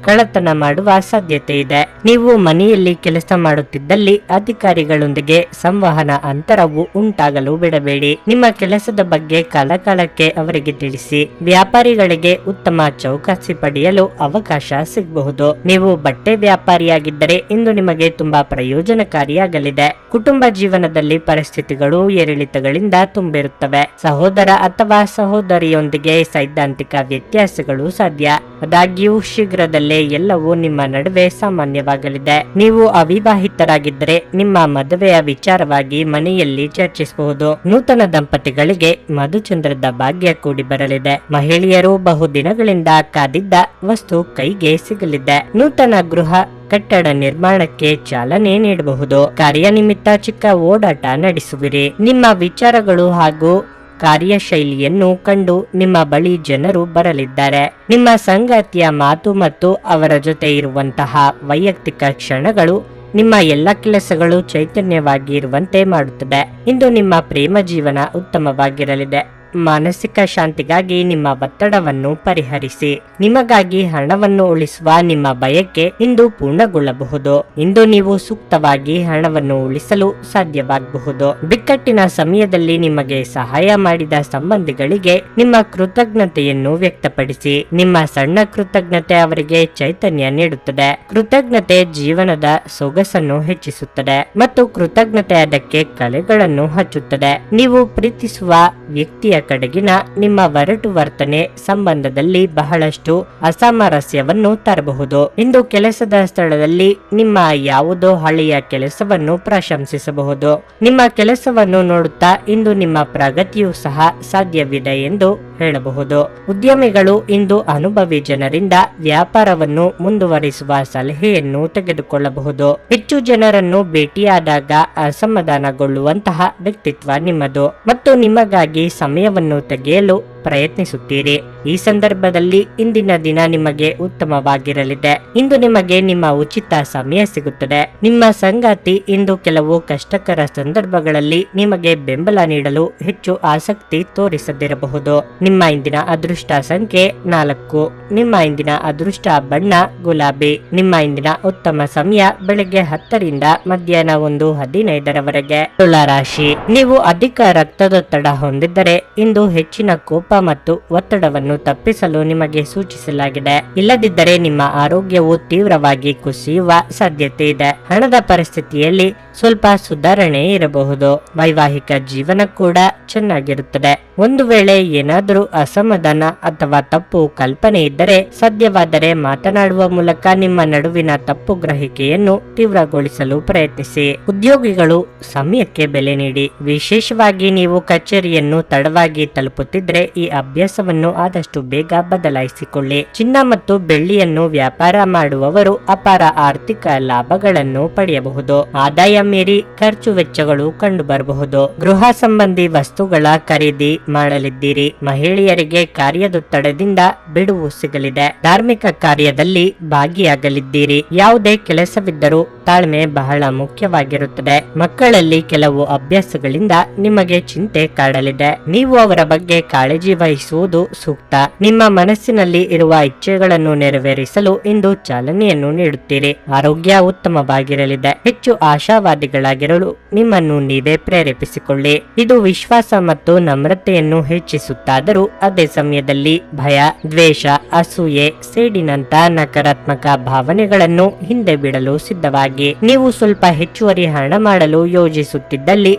ಕಳ್ಳತನ ಮಾಡುವ ಸಾಧ್ಯತೆ ಇದೆ. ನೀವು ಮನೆಯಲ್ಲಿ ಕೆಲಸ ಮಾಡುತ್ತಿದ್ದಲ್ಲಿ ಅಧಿಕಾರಿಗಳೊಂದಿಗೆ ಸಂವಹನ ಅಂತರವು ಉಂಟಾಗಲು ಬಿಡಬೇಡಿ. ನಿಮ್ಮ ಕೆಲಸದ ಬಗ್ಗೆ ಕಾಲಕಾಲಕ್ಕೆ ಅವರಿಗೆ ತಿಳಿಸಿ. ವ್ಯಾಪಾರಿಗಳಿಗೆ ಉತ್ತಮ ಚೌಕಾಸಿ ಪಡೆಯಲು ಅವಕಾಶ ಸಿಗಬಹುದು. ನೀವು ಬಟ್ಟೆ ವ್ಯಾಪಾರಿಯಾಗಿದ್ದರೆ ಇಂದು ನಿಮಗೆ ತುಂಬಾ ಪ್ರಯೋಜನಕಾರಿಯಾಗಲಿದೆ. ಕುಟುಂಬ ಜೀವನದಲ್ಲಿ ಪರಿಸ್ಥಿತಿಗಳು ಏರಿಳಿತಗಳಿಂದ ತುಂಬಿರುತ್ತವೆ. ಸಹೋದರ ಅಥವಾ ಸಹೋದರಿಯೊಂದಿಗೆ ಸೈದ್ಧಾಂತಿಕ ವ್ಯತ್ಯಾಸಗಳು ಸಾಧ್ಯ. ಆದಾಗ್ಯೂ ಶೀಘ್ರದಲ್ಲೇ ಎಲ್ಲವೂ ನಿಮ್ಮ ನಡುವೆ ಸಾಮಾನ್ಯವಾಗಲಿದೆ. ನೀವು ಅವಿವಾಹಿತರಾಗಿದ್ದರೆ ನಿಮ್ಮ ಮದುವೆಯ ವಿಚಾರವಾಗಿ ಮನೆಯಲ್ಲಿ ಚರ್ಚಿಸಬಹುದು. ನೂತನ ದಂಪತಿಗಳಿಗೆ ಮಧುಚಂದ್ರದ ಭಾಗ್ಯ ಕೂಡಿ ಬರಲಿದೆ. ಮಹಿಳೆಯರು ಬಹುದಿನಗಳಿಂದ ಕಾದಿದ್ದ ವಸ್ತು ಕೈಗೆ ಸಿಗಲಿದೆ. ನೂತನ ಗೃಹ ಕಟ್ಟಡ ನಿರ್ಮಾಣಕ್ಕೆ ಚಾಲನೆ ನೀಡಬಹುದು. ಕಾರ್ಯನಿಮಿತ್ತ ಚಿಕ್ಕ ಓಡಾಟ ನಡೆಸುವಿರಿ. ನಿಮ್ಮ ವಿಚಾರಗಳು ಹಾಗೂ ಕಾರ್ಯಶೈಲಿಯನ್ನು ಕಂಡು ನಿಮ್ಮ ಬಳಿ ಜನರು ಬರಲಿದ್ದಾರೆ. ನಿಮ್ಮ ಸಂಗಾತಿಯ ಮಾತು ಮತ್ತು ಅವರ ಜೊತೆ ಇರುವಂತಹ ವೈಯಕ್ತಿಕ ಕ್ಷಣಗಳು ನಿಮ್ಮ ಎಲ್ಲ ಕೆಲಸಗಳು ಚೈತನ್ಯವಾಗಿ ಇರುವಂತೆ ಮಾಡುತ್ತದೆ. ಇಂದು ನಿಮ್ಮ ಪ್ರೇಮ ಜೀವನ ಉತ್ತಮವಾಗಿರಲಿದೆ. ಮಾನಸಿಕ ಶಾಂತಿಗಾಗಿ ನಿಮ್ಮ ಒತ್ತಡವನ್ನು ಪರಿಹರಿಸಿ. ನಿಮಗಾಗಿ ಹಣವನ್ನು ಉಳಿಸುವ ನಿಮ್ಮ ಬಯಕೆ ಇಂದು ಪೂರ್ಣಗೊಳ್ಳಬಹುದು. ಇಂದು ನೀವು ಸೂಕ್ತವಾಗಿ ಹಣವನ್ನು ಉಳಿಸಲು ಸಾಧ್ಯವಾಗಬಹುದು. ಬಿಕ್ಕಟ್ಟಿನ ಸಮಯದಲ್ಲಿ ನಿಮಗೆ ಸಹಾಯ ಮಾಡಿದ ಸಂಬಂಧಿಗಳಿಗೆ ನಿಮ್ಮ ಕೃತಜ್ಞತೆಯನ್ನು ವ್ಯಕ್ತಪಡಿಸಿ. ನಿಮ್ಮ ಸಣ್ಣ ಕೃತಜ್ಞತೆ ಅವರಿಗೆ ಚೈತನ್ಯ ನೀಡುತ್ತದೆ. ಕೃತಜ್ಞತೆ ಜೀವನದ ಸೊಗಸನ್ನು ಹೆಚ್ಚಿಸುತ್ತದೆ ಮತ್ತು ಕೃತಜ್ಞತೆ ಅದಕ್ಕೆ ಕಲೆಗಳನ್ನು ಹಚ್ಚುತ್ತದೆ. ನೀವು ಪ್ರೀತಿಸುವ ವ್ಯಕ್ತಿಯ ಕಡೆಗಿನ ನಿಮ್ಮ ಒರಟು ವರ್ತನೆ ಸಂಬಂಧದಲ್ಲಿ ಬಹಳಷ್ಟು ಅಸಾಮರಸ್ಯವನ್ನು ತರಬಹುದು. ಇಂದು ಕೆಲಸದ ಸ್ಥಳದಲ್ಲಿ ನಿಮ್ಮ ಯಾವುದೋ ಹಳೆಯ ಕೆಲಸವನ್ನು ಪ್ರಶಂಸಿಸಬಹುದು. ನಿಮ್ಮ ಕೆಲಸವನ್ನು ನೋಡುತ್ತಾ ಇಂದು ನಿಮ್ಮ ಪ್ರಗತಿಯೂ ಸಹ ಸಾಧ್ಯವಿದೆ ಎಂದು ಹೇಳಬಹುದು. ಉದ್ಯಮಿಗಳು ಇಂದು ಅನುಭವಿ ಜನರಿಂದ ವ್ಯಾಪಾರವನ್ನು ಮುಂದುವರಿಸುವ ಸಲಹೆಯನ್ನು ತೆಗೆದುಕೊಳ್ಳಬಹುದು. ಹೆಚ್ಚು ಜನರನ್ನು ಭೇಟಿಯಾದಾಗ ಅಸಮಾಧಾನಗೊಳ್ಳುವಂತಹ ವ್ಯಕ್ತಿತ್ವ ನಿಮ್ಮದು ಮತ್ತು ನಿಮಗಾಗಿ ಸಮಯವನ್ನು ತೆಗೆಯಲು ಪ್ರಯತ್ನಿಸುತ್ತೀರಿ. ಈ ಸಂದರ್ಭದಲ್ಲಿ ಇಂದಿನ ದಿನ ನಿಮಗೆ ಉತ್ತಮವಾಗಿರಲಿದೆ. ಇಂದು ನಿಮಗೆ ನಿಮ್ಮ ಉಚಿತ ಸಮಯ ಸಿಗುತ್ತದೆ. ನಿಮ್ಮ ಸಂಗಾತಿ ಇಂದು ಕೆಲವು ಕಷ್ಟಕರ ಸಂದರ್ಭಗಳಲ್ಲಿ ನಿಮಗೆ ಬೆಂಬಲ ನೀಡಲು ಹೆಚ್ಚು ಆಸಕ್ತಿ ತೋರಿಸದಿರಬಹುದು. ನಿಮ್ಮ ಇಂದಿನ ಅದೃಷ್ಟ ಸಂಖ್ಯೆ 4. ನಿಮ್ಮ ಇಂದಿನ ಅದೃಷ್ಟ ಬಣ್ಣ ಗುಲಾಬಿ. ನಿಮ್ಮ ಇಂದಿನ ಉತ್ತಮ ಸಮಯ ಬೆಳಗ್ಗೆ 10 ರಿಂದ ಮಧ್ಯಾಹ್ನ 1:15 ತುಲಾ ರಾಶಿ. ನೀವು ಅಧಿಕ ರಕ್ತದೊತ್ತಡ ಹೊಂದಿದ್ದರೆ ಇಂದು ಹೆಚ್ಚಿನ ಕೋಪ ಮತ್ತು ಒತ್ತಡವನ್ನು ತಪ್ಪಿಸಲು ನಿಮಗೆ ಸೂಚಿಸಲಾಗಿದೆ. ಇಲ್ಲದಿದ್ದರೆ ನಿಮ್ಮ ಆರೋಗ್ಯವು ತೀವ್ರವಾಗಿ ಕುಸಿಯುವ ಸಾಧ್ಯತೆ ಇದೆ. ಹಣದ ಪರಿಸ್ಥಿತಿಯಲ್ಲಿ ಸ್ವಲ್ಪ ಸುಧಾರಣೆ ಇರಬಹುದು. ವೈವಾಹಿಕ ಜೀವನ ಕೂಡ ಚೆನ್ನಾಗಿರುತ್ತದೆ. ಒಂದು ವೇಳೆ ಏನಾದರೂ ಅಸಮಾಧಾನ ಅಥವಾ ತಪ್ಪು ಕಲ್ಪನೆ ಇದ್ದರೆ ಸಾಧ್ಯವಾದರೆ ಮಾತನಾಡುವ ಮೂಲಕ ನಿಮ್ಮ ನಡುವಿನ ತಪ್ಪು ಗ್ರಹಿಕೆಯನ್ನು ತೀವ್ರಗೊಳಿಸಲು ಪ್ರಯತ್ನಿಸಿ. ಉದ್ಯೋಗಿಗಳು ಸಮಯಕ್ಕೆ ಬೆಲೆ ನೀಡಿ. ವಿಶೇಷವಾಗಿ ನೀವು ಕಚೇರಿಯನ್ನು ತಡವಾಗಿ ತಲುಪುತ್ತಿದ್ರೆ ಈ ಅಭ್ಯಾಸವನ್ನು ಆದಷ್ಟು ಬೇಗ ಬದಲಾಯಿಸಿಕೊಳ್ಳಿ. ಚಿನ್ನ ಮತ್ತು ಬೆಳ್ಳಿಯನ್ನು ವ್ಯಾಪಾರ ಮಾಡುವವರು ಅಪಾರ ಆರ್ಥಿಕ ಲಾಭಗಳನ್ನು ಪಡೆಯಬಹುದು. ಆದಾಯ ಮೀರಿ ಖರ್ಚು ವೆಚ್ಚಗಳು ಕಂಡುಬರಬಹುದು. ಗೃಹ ಸಂಬಂಧಿ ವಸ್ತುಗಳ ಖರೀದಿ ಮಾಡಲಿದ್ದೀರಿ. ಮಹಿಳೆಯರಿಗೆ ಕಾರ್ಯದೊತ್ತಡದಿಂದ ಬಿಡುವು ಸಿಗಲಿದೆ. ಧಾರ್ಮಿಕ ಕಾರ್ಯದಲ್ಲಿ ಭಾಗಿಯಾಗಲಿದ್ದೀರಿ. ಯಾವುದೇ ಕೆಲಸವಿದ್ದರೂ ತಾಳ್ಮೆ ಬಹಳ ಮುಖ್ಯವಾಗಿರುತ್ತದೆ. ಮಕ್ಕಳಲ್ಲಿ ಕೆಲವು ಅಭ್ಯಾಸಗಳಿಂದ ನಿಮಗೆ ಚಿಂತೆ ಕಾಡಲಿದೆ. ನೀವು ಅವರ ಬಗ್ಗೆ ಕಾಳಜಿ ವಹಿಸುವುದು ಸೂಕ್ತ. ನಿಮ್ಮ ಮನಸ್ಸಿನಲ್ಲಿ ಇರುವ ಇಚ್ಛೆಗಳನ್ನು ನೆರವೇರಿಸಲು ಇಂದು ಚಾಲನೆಯನ್ನು ನೀಡುತ್ತೀರಿ. ಆರೋಗ್ಯ ಉತ್ತಮವಾಗಿರಲಿದೆ. ಹೆಚ್ಚು ಆಶಾವಾದಿಗಳಾಗಿರಲು ನಿಮ್ಮನ್ನು ನೀವೇ ಪ್ರೇರೇಪಿಸಿಕೊಳ್ಳಿ. ಇದು ವಿಶ್ವಾಸ ಮತ್ತು ನಮ್ರತೆಯನ್ನು ಹೆಚ್ಚಿಸುತ್ತಾದರೂ ಅದೇ ಸಮಯದಲ್ಲಿ ಭಯ, ದ್ವೇಷ, ಅಸೂಯೆ, ಸೇಡಿನಂತ ನಕಾರಾತ್ಮಕ ಭಾವನೆಗಳನ್ನು ಹಿಂದೆ ಬಿಡಲು ಸಿದ್ಧವಾಗಿ. ನೀವು ಸ್ವಲ್ಪ ಹೆಚ್ಚುವರಿ ಹಣ ಮಾಡಲು ಯೋಜಿಸುತ್ತಿದ್ದಲ್ಲಿ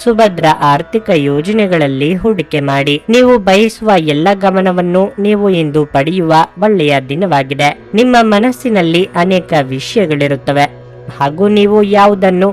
ಸುಭದ್ರ ಆರ್ಥಿಕ ಯೋಜನೆಗಳಲ್ಲಿ ಹೂಡಿಕೆ ಮಾಡಿ. ನೀವು ಬಯಸುವ ಎಲ್ಲ ಗಮನವನ್ನು ನೀವು ಇಂದು ಪಡೆಯುವ ಒಳ್ಳೆಯ ದಿನವಾಗಿದೆ. ನಿಮ್ಮ ಮನಸ್ಸಿನಲ್ಲಿ ಅನೇಕ ವಿಷಯಗಳಿರುತ್ತವೆ ಹಾಗೂ ನೀವು ಯಾವುದನ್ನು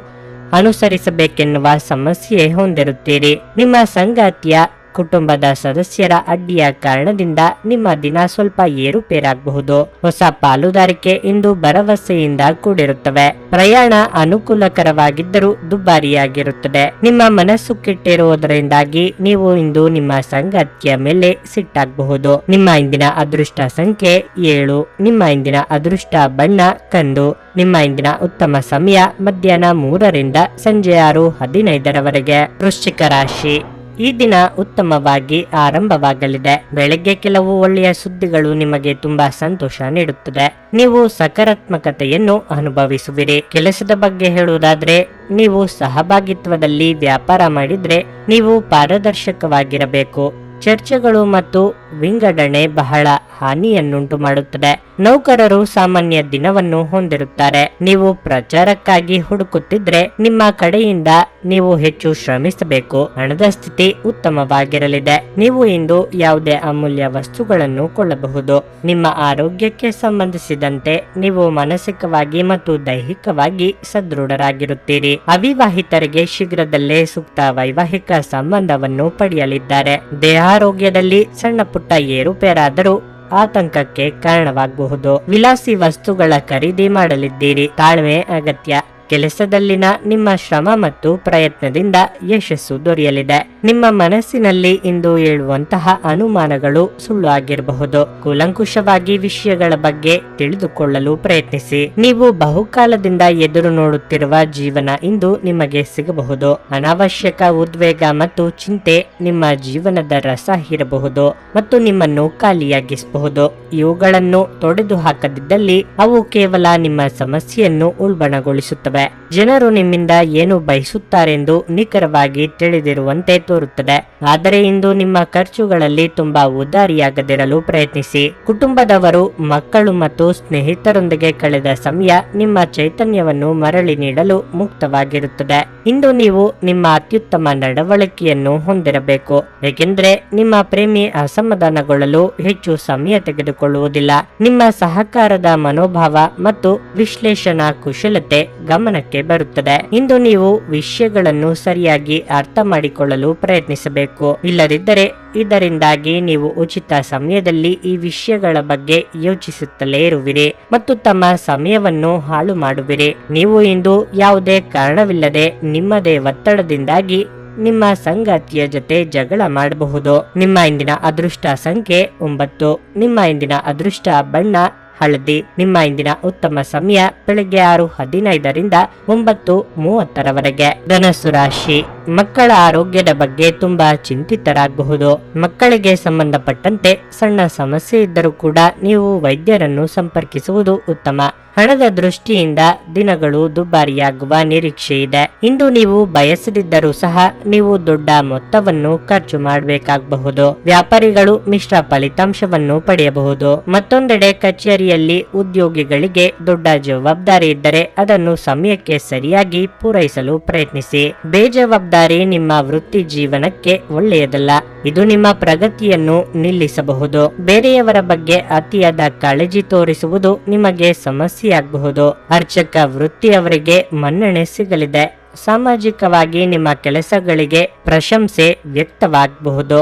ಅನುಸರಿಸಬೇಕೆನ್ನುವ ಸಮಸ್ಯೆ ಹೊಂದಿರುತ್ತೀರಿ. ನಿಮ್ಮ ಸಂಗಾತಿಯ ಕುಟುಂಬದ ಸದಸ್ಯರ ಅಡ್ಡಿಯ ಕಾರಣದಿಂದ ನಿಮ್ಮ ದಿನ ಸ್ವಲ್ಪ ಏರುಪೇರಾಗಬಹುದು. ಹೊಸ ಪಾಲುದಾರಿಕೆ ಇಂದು ಭರವಸೆಯಿಂದ ಕೂಡಿರುತ್ತವೆ. ಪ್ರಯಾಣ ಅನುಕೂಲಕರವಾಗಿದ್ದರೂ ದುಬಾರಿಯಾಗಿರುತ್ತದೆ. ನಿಮ್ಮ ಮನಸ್ಸು ಕೆಟ್ಟಿರುವುದರಿಂದಾಗಿ ನೀವು ಇಂದು ನಿಮ್ಮ ಸಂಗಾತಿಯ ಮೇಲೆ ಸಿಟ್ಟಾಗಬಹುದು. ನಿಮ್ಮ ಇಂದಿನ ಅದೃಷ್ಟ ಸಂಖ್ಯೆ 7. ನಿಮ್ಮ ಇಂದಿನ ಅದೃಷ್ಟ ಬಣ್ಣ ಕಂದು. ನಿಮ್ಮ ಇಂದಿನ ಉತ್ತಮ ಸಮಯ ಮಧ್ಯಾಹ್ನ 3 ರಿಂದ ಸಂಜೆ 6:15 ವೃಶ್ಚಿಕ ರಾಶಿ. ಈ ದಿನ ಉತ್ತಮವಾಗಿ ಆರಂಭವಾಗಲಿದೆ. ಬೆಳಗ್ಗೆ ಕೆಲವು ಒಳ್ಳೆಯ ಸುದ್ದಿಗಳು ನಿಮಗೆ ತುಂಬಾ ಸಂತೋಷ ನೀಡುತ್ತದೆ. ನೀವು ಸಕಾರಾತ್ಮಕತೆಯನ್ನು ಅನುಭವಿಸುವಿರಿ. ಕೆಲಸದ ಬಗ್ಗೆ ಹೇಳುವುದಾದ್ರೆ, ನೀವು ಸಹಭಾಗಿತ್ವದಲ್ಲಿ ವ್ಯಾಪಾರ ಮಾಡಿದ್ರೆ ನೀವು ಪಾರದರ್ಶಕವಾಗಿರಬೇಕು. ಚರ್ಚೆಗಳು ಮತ್ತು ವಿಂಗಡಣೆ ಬಹಳ ಹಾನಿಯನ್ನುಂಟು ಮಾಡುತ್ತದೆ. ನೌಕರರು ಸಾಮಾನ್ಯ ದಿನವನ್ನು ಹೊಂದಿರುತ್ತಾರೆ. ನೀವು ಪ್ರಚಾರಕ್ಕಾಗಿ ಹುಡುಕುತ್ತಿದ್ರೆ ನಿಮ್ಮ ಕಡೆಯಿಂದ ನೀವು ಹೆಚ್ಚು ಶ್ರಮಿಸಬೇಕು. ಹಣದ ಸ್ಥಿತಿ ಉತ್ತಮವಾಗಿರಲಿದೆ. ನೀವು ಇಂದು ಯಾವುದೇ ಅಮೂಲ್ಯ ವಸ್ತುಗಳನ್ನು ಕೊಳ್ಳಬಹುದು. ನಿಮ್ಮ ಆರೋಗ್ಯಕ್ಕೆ ಸಂಬಂಧಿಸಿದಂತೆ ನೀವು ಮಾನಸಿಕವಾಗಿ ಮತ್ತು ದೈಹಿಕವಾಗಿ ಸದೃಢರಾಗಿರುತ್ತೀರಿ. ಅವಿವಾಹಿತರಿಗೆ ಶೀಘ್ರದಲ್ಲೇ ಸೂಕ್ತ ವೈವಾಹಿಕ ಸಂಬಂಧವನ್ನು ಪಡೆಯಲಿದ್ದಾರೆ. ದೇಹಾರೋಗ್ಯದಲ್ಲಿ ಸಣ್ಣ ಪುಟ್ಟ ಏರುಪೇರಾದರೂ ಆತಂಕಕ್ಕೆ ಕಾರಣವಾಗಬಹುದು. ವಿಲಾಸಿ ವಸ್ತುಗಳ ಖರೀದಿ ಮಾಡಲಿದ್ದೀರಿ. ತಾಳ್ಮೆ ಅಗತ್ಯ. ಕೆಲಸದಲ್ಲಿನ ನಿಮ್ಮ ಶ್ರಮ ಮತ್ತು ಪ್ರಯತ್ನದಿಂದ ಯಶಸ್ಸು ದೊರೆಯಲಿದೆ. ನಿಮ್ಮ ಮನಸ್ಸಿನಲ್ಲಿ ಇಂದು ಏಳುವಂತಹ ಅನುಮಾನಗಳು ಸುಳ್ಳು ಆಗಿರಬಹುದು. ಕೂಲಂಕುಷವಾಗಿ ವಿಷಯಗಳ ಬಗ್ಗೆ ತಿಳಿದುಕೊಳ್ಳಲು ಪ್ರಯತ್ನಿಸಿ. ನೀವು ಬಹುಕಾಲದಿಂದ ಎದುರು ನೋಡುತ್ತಿರುವ ಜೀವನ ಇಂದು ನಿಮಗೆ ಸಿಗಬಹುದು. ಅನಾವಶ್ಯಕ ಉದ್ವೇಗ ಮತ್ತು ಚಿಂತೆ ನಿಮ್ಮ ಜೀವನದ ರಸ ಹೀರಬಹುದು ಮತ್ತು ನಿಮ್ಮನ್ನು ಖಾಲಿಯಾಗಿಸಬಹುದು. ಇವುಗಳನ್ನು ತೊಡೆದು ಹಾಕದಿದ್ದಲ್ಲಿ ಅವು ಕೇವಲ ನಿಮ್ಮ ಸಮಸ್ಯೆಯನ್ನು ಉಲ್ಬಣಗೊಳಿಸುತ್ತವೆ. ಜನರು ನಿಮ್ಮಿಂದ ಏನು ಬಯಸುತ್ತಾರೆಂದು ನಿಖರವಾಗಿ ತಿಳಿದಿರುವಂತೆ ತೋರುತ್ತದೆ. ಆದರೆ ಇಂದು ನಿಮ್ಮ ಖರ್ಚುಗಳಲ್ಲಿ ತುಂಬಾ ಉದಾರಿಯಾಗದಿರಲು ಪ್ರಯತ್ನಿಸಿ. ಕುಟುಂಬದವರು, ಮಕ್ಕಳು ಮತ್ತು ಸ್ನೇಹಿತರೊಂದಿಗೆ ಕಳೆದ ಸಮಯ ನಿಮ್ಮ ಚೈತನ್ಯವನ್ನು ಮರಳಿ ನೀಡಲು ಮುಕ್ತವಾಗಿರುತ್ತದೆ. ಇಂದು ನೀವು ನಿಮ್ಮ ಅತ್ಯುತ್ತಮ ನಡವಳಿಕೆಯನ್ನು ಹೊಂದಿರಬೇಕು, ಏಕೆಂದರೆ ನಿಮ್ಮ ಪ್ರೇಮಿ ಅಸಮಾಧಾನಗೊಳ್ಳಲು ಹೆಚ್ಚು ಸಮಯ ತೆಗೆದುಕೊಳ್ಳುವುದಿಲ್ಲ. ನಿಮ್ಮ ಸಹಕಾರದ ಮನೋಭಾವ ಮತ್ತು ವಿಶ್ಲೇಷಣಾ ಕುಶಲತೆ ಗಮನಕ್ಕೆ ಬರುತ್ತದೆ. ಇಂದು ನೀವು ವಿಷಯಗಳನ್ನು ಸರಿಯಾಗಿ ಅರ್ಥ ಮಾಡಿಕೊಳ್ಳಲು ಪ್ರಯತ್ನಿಸಬೇಕು. ಇಲ್ಲದಿದ್ದರೆ ಇದರಿಂದಾಗಿ ನೀವು ಉಚಿತ ಸಮಯದಲ್ಲಿ ಈ ವಿಷಯಗಳ ಬಗ್ಗೆ ಯೋಚಿಸುತ್ತಲೇ ಇರುವಿರಿ ಮತ್ತು ತಮ್ಮ ಸಮಯವನ್ನು ಹಾಳು ಮಾಡುವಿರಿ. ನೀವು ಇಂದು ಯಾವುದೇ ಕಾರಣವಿಲ್ಲದೆ ನಿಮ್ಮದೇ ಒತ್ತಡದಿಂದಾಗಿ ನಿಮ್ಮ ಸಂಗಾತಿಯ ಜೊತೆ ಜಗಳ ಮಾಡಬಹುದು. ನಿಮ್ಮ ಇಂದಿನ ಅದೃಷ್ಟ ಸಂಖ್ಯೆ 9. ನಿಮ್ಮ ಇಂದಿನ ಅದೃಷ್ಟ ಬಣ್ಣ ಹಳದಿ. ನಿಮ್ಮ ಇಂದಿನ ಉತ್ತಮ ಸಮಯ ಬೆಳಗ್ಗೆ 6:15ರಿಂದ 9:30ರವರೆಗೆ. ಧನಸ್ಸು ರಾಶಿ. ಮಕ್ಕಳ ಆರೋಗ್ಯದ ಬಗ್ಗೆ ತುಂಬಾ ಚಿಂತಿತರಾಗಬಹುದು. ಮಕ್ಕಳಿಗೆ ಸಂಬಂಧಪಟ್ಟಂತೆ ಸಣ್ಣ ಸಮಸ್ಯೆ ಇದ್ದರೂ ಕೂಡ ನೀವು ವೈದ್ಯರನ್ನು ಸಂಪರ್ಕಿಸುವುದು ಉತ್ತಮ. ಹಣದ ದೃಷ್ಟಿಯಿಂದ ದಿನಗಳು ದುಬಾರಿಯಾಗುವ ನಿರೀಕ್ಷೆ ಇದೆ. ಇಂದು ನೀವು ಬಯಸದಿದ್ದರೂ ಸಹ ನೀವು ದೊಡ್ಡ ಮೊತ್ತವನ್ನು ಖರ್ಚು ಮಾಡಬೇಕಾಗಬಹುದು. ವ್ಯಾಪಾರಿಗಳು ಮಿಶ್ರ ಫಲಿತಾಂಶವನ್ನು ಪಡೆಯಬಹುದು. ಮತ್ತೊಂದೆಡೆ ಕಚೇರಿಯಲ್ಲಿ ಉದ್ಯೋಗಿಗಳಿಗೆ ದೊಡ್ಡ ಜವಾಬ್ದಾರಿ ಇದ್ದರೆ ಅದನ್ನು ಸಮಯಕ್ಕೆ ಸರಿಯಾಗಿ ಪೂರೈಸಲು ಪ್ರಯತ್ನಿಸಿ. ಬೇಜವಾಬ್ದಾರಿ ನಿಮ್ಮ ವೃತ್ತಿ ಜೀವನಕ್ಕೆ ಒಳ್ಳೆಯದಲ್ಲ. ಇದು ನಿಮ್ಮ ಪ್ರಗತಿಯನ್ನು ನಿಲ್ಲಿಸಬಹುದು. ಬೇರೆಯವರ ಬಗ್ಗೆ ಅತಿಯಾದ ಕಾಳಜಿ ತೋರಿಸುವುದು ನಿಮಗೆ ಸಮಸ್ಯೆಯಾಗಬಹುದು. ಅರ್ಚಕ ವೃತ್ತಿಯವರಿಗೆ ಮನ್ನಣೆ ಸಿಗಲಿದೆ. ಸಾಮಾಜಿಕವಾಗಿ ನಿಮ್ಮ ಕೆಲಸಗಳಿಗೆ ಪ್ರಶಂಸೆ ವ್ಯಕ್ತವಾಗಬಹುದು.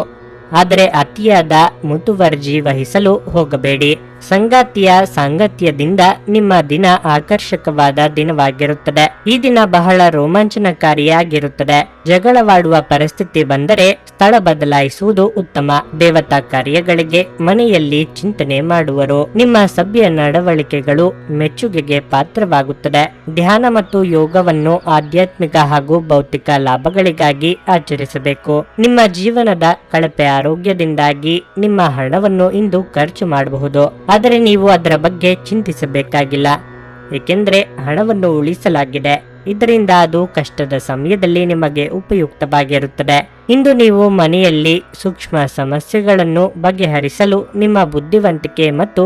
ಆದರೆ ಅತಿಯಾದ ಮುತುವರ್ಜಿ ವಹಿಸಲು ಹೋಗಬೇಡಿ. ಸಂಗಾತಿಯ ಸಾಂಗತ್ಯದಿಂದ ನಿಮ್ಮ ದಿನ ಆಕರ್ಷಕವಾದ ದಿನವಾಗಿರುತ್ತದೆ. ಈ ದಿನ ಬಹಳ ರೋಮಾಂಚನಕಾರಿಯಾಗಿರುತ್ತದೆ. ಜಗಳವಾಡುವ ಪರಿಸ್ಥಿತಿ ಬಂದರೆ ಸ್ಥಳ ಬದಲಾಯಿಸುವುದು ಉತ್ತಮ. ದೇವತಾ ಕಾರ್ಯಗಳಿಗೆ ಮನೆಯಲ್ಲಿ ಚಿಂತನೆ ಮಾಡುವರು. ನಿಮ್ಮ ಸಭ್ಯ ನಡವಳಿಕೆಗಳು ಮೆಚ್ಚುಗೆಗೆ ಪಾತ್ರವಾಗುತ್ತದೆ. ಧ್ಯಾನ ಮತ್ತು ಯೋಗವನ್ನು ಆಧ್ಯಾತ್ಮಿಕ ಹಾಗೂ ಭೌತಿಕ ಲಾಭಗಳಿಗಾಗಿ ಆಚರಿಸಬೇಕು. ನಿಮ್ಮ ಜೀವನದ ಕಳಪೆ ಆರೋಗ್ಯದಿಂದಾಗಿ ನಿಮ್ಮ ಹಣವನ್ನು ಇಂದು ಖರ್ಚು ಮಾಡಬಹುದು. ಆದರೆ ನೀವು ಅದರ ಬಗ್ಗೆ ಚಿಂತಿಸಬೇಕಾಗಿಲ್ಲ, ಏಕೆಂದರೆ ಹಣವನ್ನು ಉಳಿಸಲಾಗಿದೆ. ಇದರಿಂದ ಅದು ಕಷ್ಟದ ಸಮಯದಲ್ಲಿ ನಿಮಗೆ ಉಪಯುಕ್ತವಾಗಿರುತ್ತದೆ. ಇಂದು ನೀವು ಮನೆಯಲ್ಲಿ ಸೂಕ್ಷ್ಮ ಸಮಸ್ಯೆಗಳನ್ನು ಬಗೆಹರಿಸಲು ನಿಮ್ಮ ಬುದ್ಧಿವಂತಿಕೆ ಮತ್ತು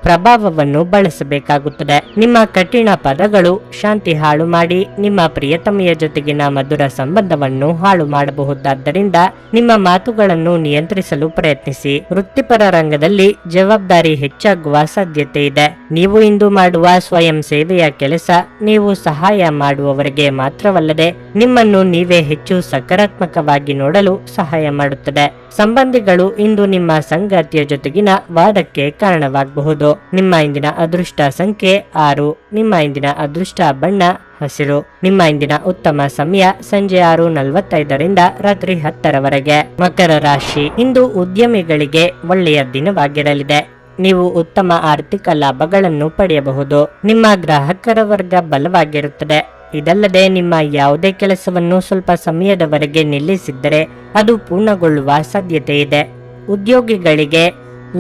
ಪ್ರಭಾವವನ್ನು ಬಳಸಬೇಕಾಗುತ್ತದೆ. ನಿಮ್ಮ ಕಠಿಣ ಪದಗಳು ಶಾಂತಿ ಹಾಳು ಮಾಡಿ ನಿಮ್ಮ ಪ್ರಿಯತಮೆಯ ಜೊತೆಗಿನ ಮಧುರ ಸಂಬಂಧವನ್ನು ಹಾಳು ಮಾಡಬಹುದಾದ್ದರಿಂದ ನಿಮ್ಮ ಮಾತುಗಳನ್ನು ನಿಯಂತ್ರಿಸಲು ಪ್ರಯತ್ನಿಸಿ. ವೃತ್ತಿಪರ ರಂಗದಲ್ಲಿ ಜವಾಬ್ದಾರಿ ಹೆಚ್ಚಾಗುವ ಸಾಧ್ಯತೆ ಇದೆ. ನೀವು ಇಂದು ಮಾಡುವ ಸ್ವಯಂ ಸೇವೆಯ ಕೆಲಸ ನೀವು ಸಹಾಯ ಮಾಡುವವರಿಗೆ ಮಾತ್ರವಲ್ಲದೆ ನಿಮ್ಮನ್ನು ನೀವೇ ಹೆಚ್ಚು ಸಕಾರಾತ್ಮಕವಾಗಿ ನೋಡಲು ಸಹಾಯ ಮಾಡುತ್ತದೆ. ಸಂಬಂಧಿಗಳು ಇಂದು ನಿಮ್ಮ ಸಂಗಾತಿಯ ಜೊತೆಗಿನ ವಾದಕ್ಕೆ ಕಾರಣವಾಗಬಹುದು. ನಿಮ್ಮ ಇಂದಿನ ಅದೃಷ್ಟ ಸಂಖ್ಯೆ 6. ನಿಮ್ಮ ಇಂದಿನ ಅದೃಷ್ಟ ಬಣ್ಣ ಹಸಿರು. ನಿಮ್ಮ ಇಂದಿನ ಉತ್ತಮ ಸಮಯ ಸಂಜೆ 6:45ರಿಂದ ರಾತ್ರಿ 10ರವರೆಗೆ. ಮಕರ ರಾಶಿ. ಇಂದು ಉದ್ಯಮಿಗಳಿಗೆ ಒಳ್ಳೆಯ ದಿನವಾಗಿರಲಿದೆ. ನೀವು ಉತ್ತಮ ಆರ್ಥಿಕ ಲಾಭಗಳನ್ನು ಪಡೆಯಬಹುದು. ನಿಮ್ಮ ಗ್ರಾಹಕರ ವರ್ಗ ಬಲವಾಗಿರುತ್ತದೆ. ಇದಲ್ಲದೆ ನಿಮ್ಮ ಯಾವುದೇ ಕೆಲಸವನ್ನು ಸ್ವಲ್ಪ ಸಮಯದವರೆಗೆ ನಿಲ್ಲಿಸಿದ್ದರೆ ಅದು ಪೂರ್ಣಗೊಳ್ಳುವ ಸಾಧ್ಯತೆ ಇದೆ. ಉದ್ಯೋಗಿಗಳಿಗೆ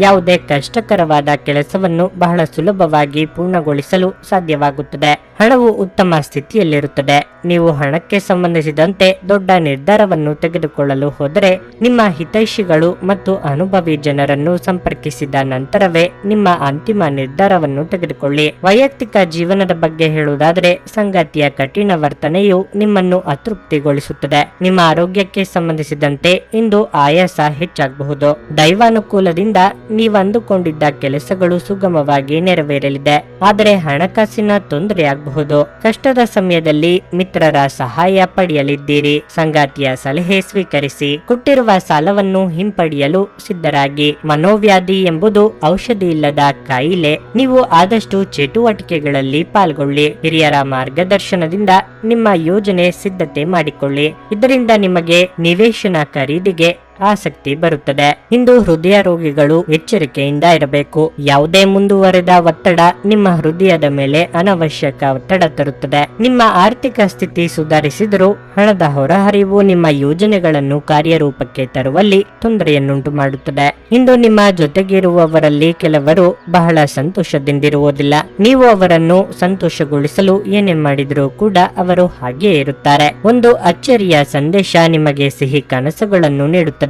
ಯಾವುದೇ ಕಷ್ಟಕರವಾದ ಕೆಲಸವನ್ನು ಬಹಳ ಸುಲಭವಾಗಿ ಪೂರ್ಣಗೊಳಿಸಲು ಸಾಧ್ಯವಾಗುತ್ತದೆ. ಹಣವು ಉತ್ತಮ ಸ್ಥಿತಿಯಲ್ಲಿರುತ್ತದೆ. ನೀವು ಹಣಕ್ಕೆ ಸಂಬಂಧಿಸಿದಂತೆ ದೊಡ್ಡ ನಿರ್ಧಾರವನ್ನು ತೆಗೆದುಕೊಳ್ಳಲು ಹೋದರೆ ನಿಮ್ಮ ಹಿತೈಷಿಗಳು ಮತ್ತು ಅನುಭವಿ ಜನರನ್ನು ಸಂಪರ್ಕಿಸಿದ ನಂತರವೇ ನಿಮ್ಮ ಅಂತಿಮ ನಿರ್ಧಾರವನ್ನು ತೆಗೆದುಕೊಳ್ಳಿ. ವೈಯಕ್ತಿಕ ಜೀವನದ ಬಗ್ಗೆ ಹೇಳುವುದಾದರೆ ಸಂಗಾತಿಯ ಕಠಿಣ ವರ್ತನೆಯು ನಿಮ್ಮನ್ನು ಅತೃಪ್ತಿಗೊಳಿಸುತ್ತದೆ. ನಿಮ್ಮ ಆರೋಗ್ಯಕ್ಕೆ ಸಂಬಂಧಿಸಿದಂತೆ ಇಂದು ಆಯಾಸ ಹೆಚ್ಚಾಗಬಹುದು. ದೈವಾನುಕೂಲದಿಂದ ನೀವು ಅಂದುಕೊಂಡಿದ್ದ ಕೆಲಸಗಳು ಸುಗಮವಾಗಿ ನೆರವೇರಲಿದೆ. ಆದರೆ ಹಣಕಾಸಿನ ತೊಂದರೆಯಾಗಬಹುದು. ಕಷ್ಟದ ಸಮಯದಲ್ಲಿ ಮಿತ್ರರ ಸಹಾಯ ಪಡೆಯಲಿದ್ದೀರಿ. ಸಂಗಾತಿಯ ಸಲಹೆ ಸ್ವೀಕರಿಸಿ. ಕೊಟ್ಟಿರುವ ಸಾಲವನ್ನು ಹಿಂಪಡೆಯಲು ಸಿದ್ಧರಾಗಿ. ಮನೋವ್ಯಾಧಿ ಎಂಬುದು ಔಷಧಿ ಇಲ್ಲದ ಕಾಯಿಲೆ. ನೀವು ಆದಷ್ಟು ಚಟುವಟಿಕೆಗಳಲ್ಲಿ ಪಾಲ್ಗೊಳ್ಳಿ. ಹಿರಿಯರ ಮಾರ್ಗದರ್ಶನದಿಂದ ನಿಮ್ಮ ಯೋಜನೆ ಸಿದ್ಧತೆ ಮಾಡಿಕೊಳ್ಳಿ. ಇದರಿಂದ ನಿಮಗೆ ನಿವೇಶನ ಖರೀದಿಗೆ ಆಸಕ್ತಿ ಬರುತ್ತದೆ. ಇಂದು ಹೃದಯ ರೋಗಿಗಳು ಎಚ್ಚರಿಕೆಯಿಂದ ಇರಬೇಕು. ಯಾವುದೇ ಮುಂದುವರೆದ ಒತ್ತಡ ನಿಮ್ಮ ಹೃದಯದ ಮೇಲೆ ಅನವಶ್ಯಕ ಒತ್ತಡ ತರುತ್ತದೆ. ನಿಮ್ಮ ಆರ್ಥಿಕ ಸ್ಥಿತಿ ಸುಧಾರಿಸಿದರೂ ಹಣದ ಹೊರಹರಿವು ನಿಮ್ಮ ಯೋಜನೆಗಳನ್ನು ಕಾರ್ಯರೂಪಕ್ಕೆ ತರುವಲ್ಲಿ ತೊಂದರೆಯನ್ನುಂಟು ಮಾಡುತ್ತದೆ. ಇಂದು ನಿಮ್ಮ ಜೊತೆಗಿರುವವರಲ್ಲಿ ಕೆಲವರು ಬಹಳ ಸಂತೋಷದಿಂದಿರುವುದಿಲ್ಲ. ನೀವು ಅವರನ್ನು ಸಂತೋಷಗೊಳಿಸಲು ಏನೇ ಮಾಡಿದರೂ ಕೂಡ ಅವರು ಹಾಗೆಯೇ ಇರುತ್ತಾರೆ. ಒಂದು ಅಚ್ಚರಿಯ ಸಂದೇಶ ನಿಮಗೆ ಸಿಹಿ ಕನಸುಗಳನ್ನು ನೀಡುತ್ತದೆ.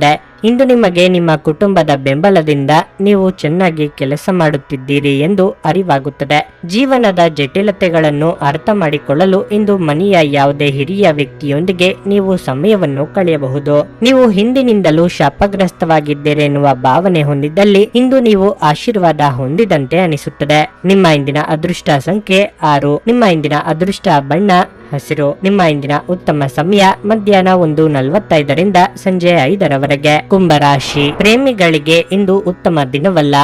ಇಂದು ನಿಮಗೆ ನಿಮ್ಮ ಕುಟುಂಬದ ಬೆಂಬಲದಿಂದ ನೀವು ಚೆನ್ನಾಗಿ ಕೆಲಸ ಮಾಡುತ್ತಿದ್ದೀರಿ ಎಂದು ಅರಿವಾಗುತ್ತದೆ. ಜೀವನದ ಜಟಿಲತೆಗಳನ್ನು ಅರ್ಥ ಮಾಡಿಕೊಳ್ಳಲು ಇಂದು ಮನೆಯ ಯಾವುದೇ ಹಿರಿಯ ವ್ಯಕ್ತಿಯೊಂದಿಗೆ ನೀವು ಸಮಯವನ್ನು ಕಳೆಯಬಹುದು. ನೀವು ಹಿಂದಿನಿಂದಲೂ ಶಾಪಗ್ರಸ್ತವಾಗಿದ್ದೀರೆನ್ನುವ ಭಾವನೆ ಹೊಂದಿದ್ದಲ್ಲಿ ಇಂದು ನೀವು ಆಶೀರ್ವಾದ ಹೊಂದಿದಂತೆ ಅನಿಸುತ್ತದೆ. ನಿಮ್ಮ ಇಂದಿನ ಅದೃಷ್ಟ ಸಂಖ್ಯೆ 6. ನಿಮ್ಮ ಇಂದಿನ ಅದೃಷ್ಟ ಬಣ್ಣ ಹಸಿರು. ನಿಮ್ಮ ಇಂದಿನ ಉತ್ತಮ ಸಮಯ ಮಧ್ಯಾಹ್ನ 1:45ರಿಂದ ಸಂಜೆ 5ರವರೆಗೆ. ಕುಂಭರಾಶಿ. ಪ್ರೇಮಿಗಳಿಗೆ ಇಂದು ಉತ್ತಮ ದಿನವಲ್ಲ.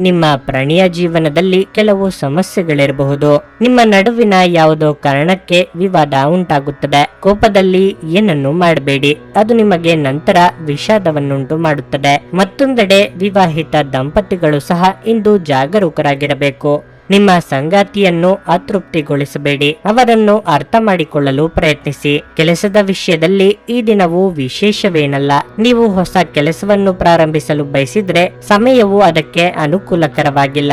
ನಿಮ್ಮ ಪ್ರಣಯ ಜೀವನದಲ್ಲಿ ಕೆಲವು ಸಮಸ್ಯೆಗಳಿರಬಹುದು. ನಿಮ್ಮ ನಡುವಿನ ಯಾವುದೋ ಕಾರಣಕ್ಕೆ ವಿವಾದ ಉಂಟಾಗುತ್ತದೆ. ಕೋಪದಲ್ಲಿ ಏನನ್ನು ಮಾಡಬೇಡಿ, ಅದು ನಿಮಗೆ ನಂತರ ವಿಷಾದವನ್ನುಂಟು ಮಾಡುತ್ತದೆ. ಮತ್ತೊಂದೆಡೆ ವಿವಾಹಿತ ದಂಪತಿಗಳು ಸಹ ಇಂದು ಜಾಗರೂಕರಾಗಿರಬೇಕು. ನಿಮ್ಮ ಸಂಗಾತಿಯನ್ನು ಅತೃಪ್ತಿಗೊಳಿಸಬೇಡಿ, ಅವರನ್ನು ಅರ್ಥ ಮಾಡಿಕೊಳ್ಳಲು ಪ್ರಯತ್ನಿಸಿ. ಕೆಲಸದ ವಿಷಯದಲ್ಲಿ ಈ ದಿನವೂ ವಿಶೇಷವೇನಲ್ಲ. ನೀವು ಹೊಸ ಕೆಲಸವನ್ನು ಪ್ರಾರಂಭಿಸಲು ಬಯಸಿದ್ರೆ ಸಮಯವು ಅದಕ್ಕೆ ಅನುಕೂಲಕರವಾಗಿಲ್ಲ.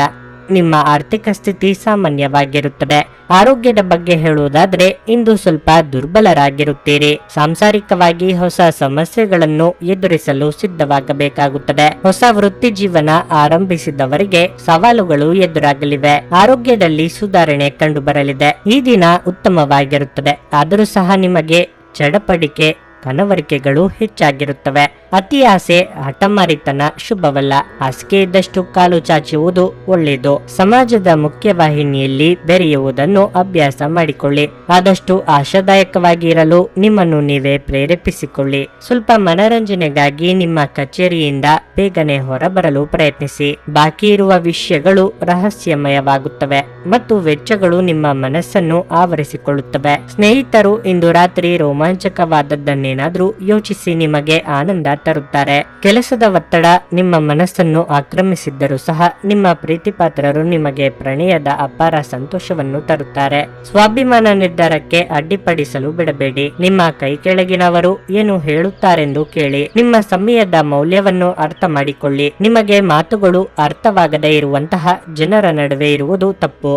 ನಿಮ್ಮ ಆರ್ಥಿಕ ಸ್ಥಿತಿ ಸಾಮಾನ್ಯವಾಗಿರುತ್ತದೆ. ಆರೋಗ್ಯದ ಬಗ್ಗೆ ಹೇಳುವುದಾದ್ರೆ ಇಂದು ಸ್ವಲ್ಪ ದುರ್ಬಲರಾಗಿರುತ್ತೀರಿ. ಸಾಂಸಾರಿಕವಾಗಿ ಹೊಸ ಸಮಸ್ಯೆಗಳನ್ನು ಎದುರಿಸಲು ಸಿದ್ಧವಾಗಬೇಕಾಗುತ್ತದೆ. ಹೊಸ ವೃತ್ತಿ ಜೀವನ ಆರಂಭಿಸಿದವರಿಗೆ ಸವಾಲುಗಳು ಎದುರಾಗಲಿವೆ. ಆರೋಗ್ಯದಲ್ಲಿ ಸುಧಾರಣೆ ಕಂಡುಬರಲಿದೆ. ಈ ದಿನ ಉತ್ತಮವಾಗಿರುತ್ತದೆ. ಆದರೂ ಸಹ ನಿಮಗೆ ಚಡಪಡಿಕೆ ಕನವರಿಕೆಗಳು ಹೆಚ್ಚಾಗಿರುತ್ತವೆ. ಅತಿ ಆಸೆ ಹಠಮಾರಿತನ ಶುಭವಲ್ಲ. ಹಾಸಿಗೆ ಇದ್ದಷ್ಟು ಕಾಲು ಚಾಚುವುದು ಒಳ್ಳೆಯದು. ಸಮಾಜದ ಮುಖ್ಯವಾಹಿನಿಯಲ್ಲಿ ಬೆರೆಯುವುದನ್ನು ಅಭ್ಯಾಸ ಮಾಡಿಕೊಳ್ಳಿ. ಆದಷ್ಟು ಆಶಾದಾಯಕವಾಗಿ ಇರಲು ನಿಮ್ಮನ್ನು ನೀವೇ ಪ್ರೇರೇಪಿಸಿಕೊಳ್ಳಿ. ಸ್ವಲ್ಪ ಮನರಂಜನೆಗಾಗಿ ನಿಮ್ಮ ಕಚೇರಿಯಿಂದ ಬೇಗನೆ ಹೊರಬರಲು ಪ್ರಯತ್ನಿಸಿ. ಬಾಕಿ ಇರುವ ವಿಷಯಗಳು ರಹಸ್ಯಮಯವಾಗುತ್ತವೆ ಮತ್ತು ವೆಚ್ಚಗಳು ನಿಮ್ಮ ಮನಸ್ಸನ್ನು ಆವರಿಸಿಕೊಳ್ಳುತ್ತವೆ. ಸ್ನೇಹಿತರು ಇಂದು ರಾತ್ರಿ ರೋಮಾಂಚಕವಾದದ್ದನ್ನೇನಾದ್ರೂ ಯೋಚಿಸಿ ನಿಮಗೆ ಆನಂದ ತರುತ್ತಾರೆ. ಕೆಲಸದ ಒತ್ತಡ ನಿಮ್ಮ ಮನಸ್ಸನ್ನು ಆಕ್ರಮಿಸಿದ್ದರೂ ಸಹ ನಿಮ್ಮ ಪ್ರೀತಿಪಾತ್ರರು ನಿಮಗೆ ಪ್ರಣಯದ ಅಪಾರ ಸಂತೋಷವನ್ನು ತರುತ್ತಾರೆ. ಸ್ವಾಭಿಮಾನ ನಿರ್ಧಾರಕ್ಕೆ ಅಡ್ಡಿಪಡಿಸಲು ಬಿಡಬೇಡಿ. ನಿಮ್ಮ ಕೈ ಕೆಳಗಿನವರು ಏನು ಹೇಳುತ್ತಾರೆಂದು ಕೇಳಿ. ನಿಮ್ಮ ಸಮಯದ ಮೌಲ್ಯವನ್ನು ಅರ್ಥ ಮಾಡಿಕೊಳ್ಳಿ. ನಿಮಗೆ ಮಾತುಗಳು ಅರ್ಥವಾಗದೇ ಇರುವಂತಹ ಜನರ ನಡುವೆ ಇರುವುದು ತಪ್ಪು.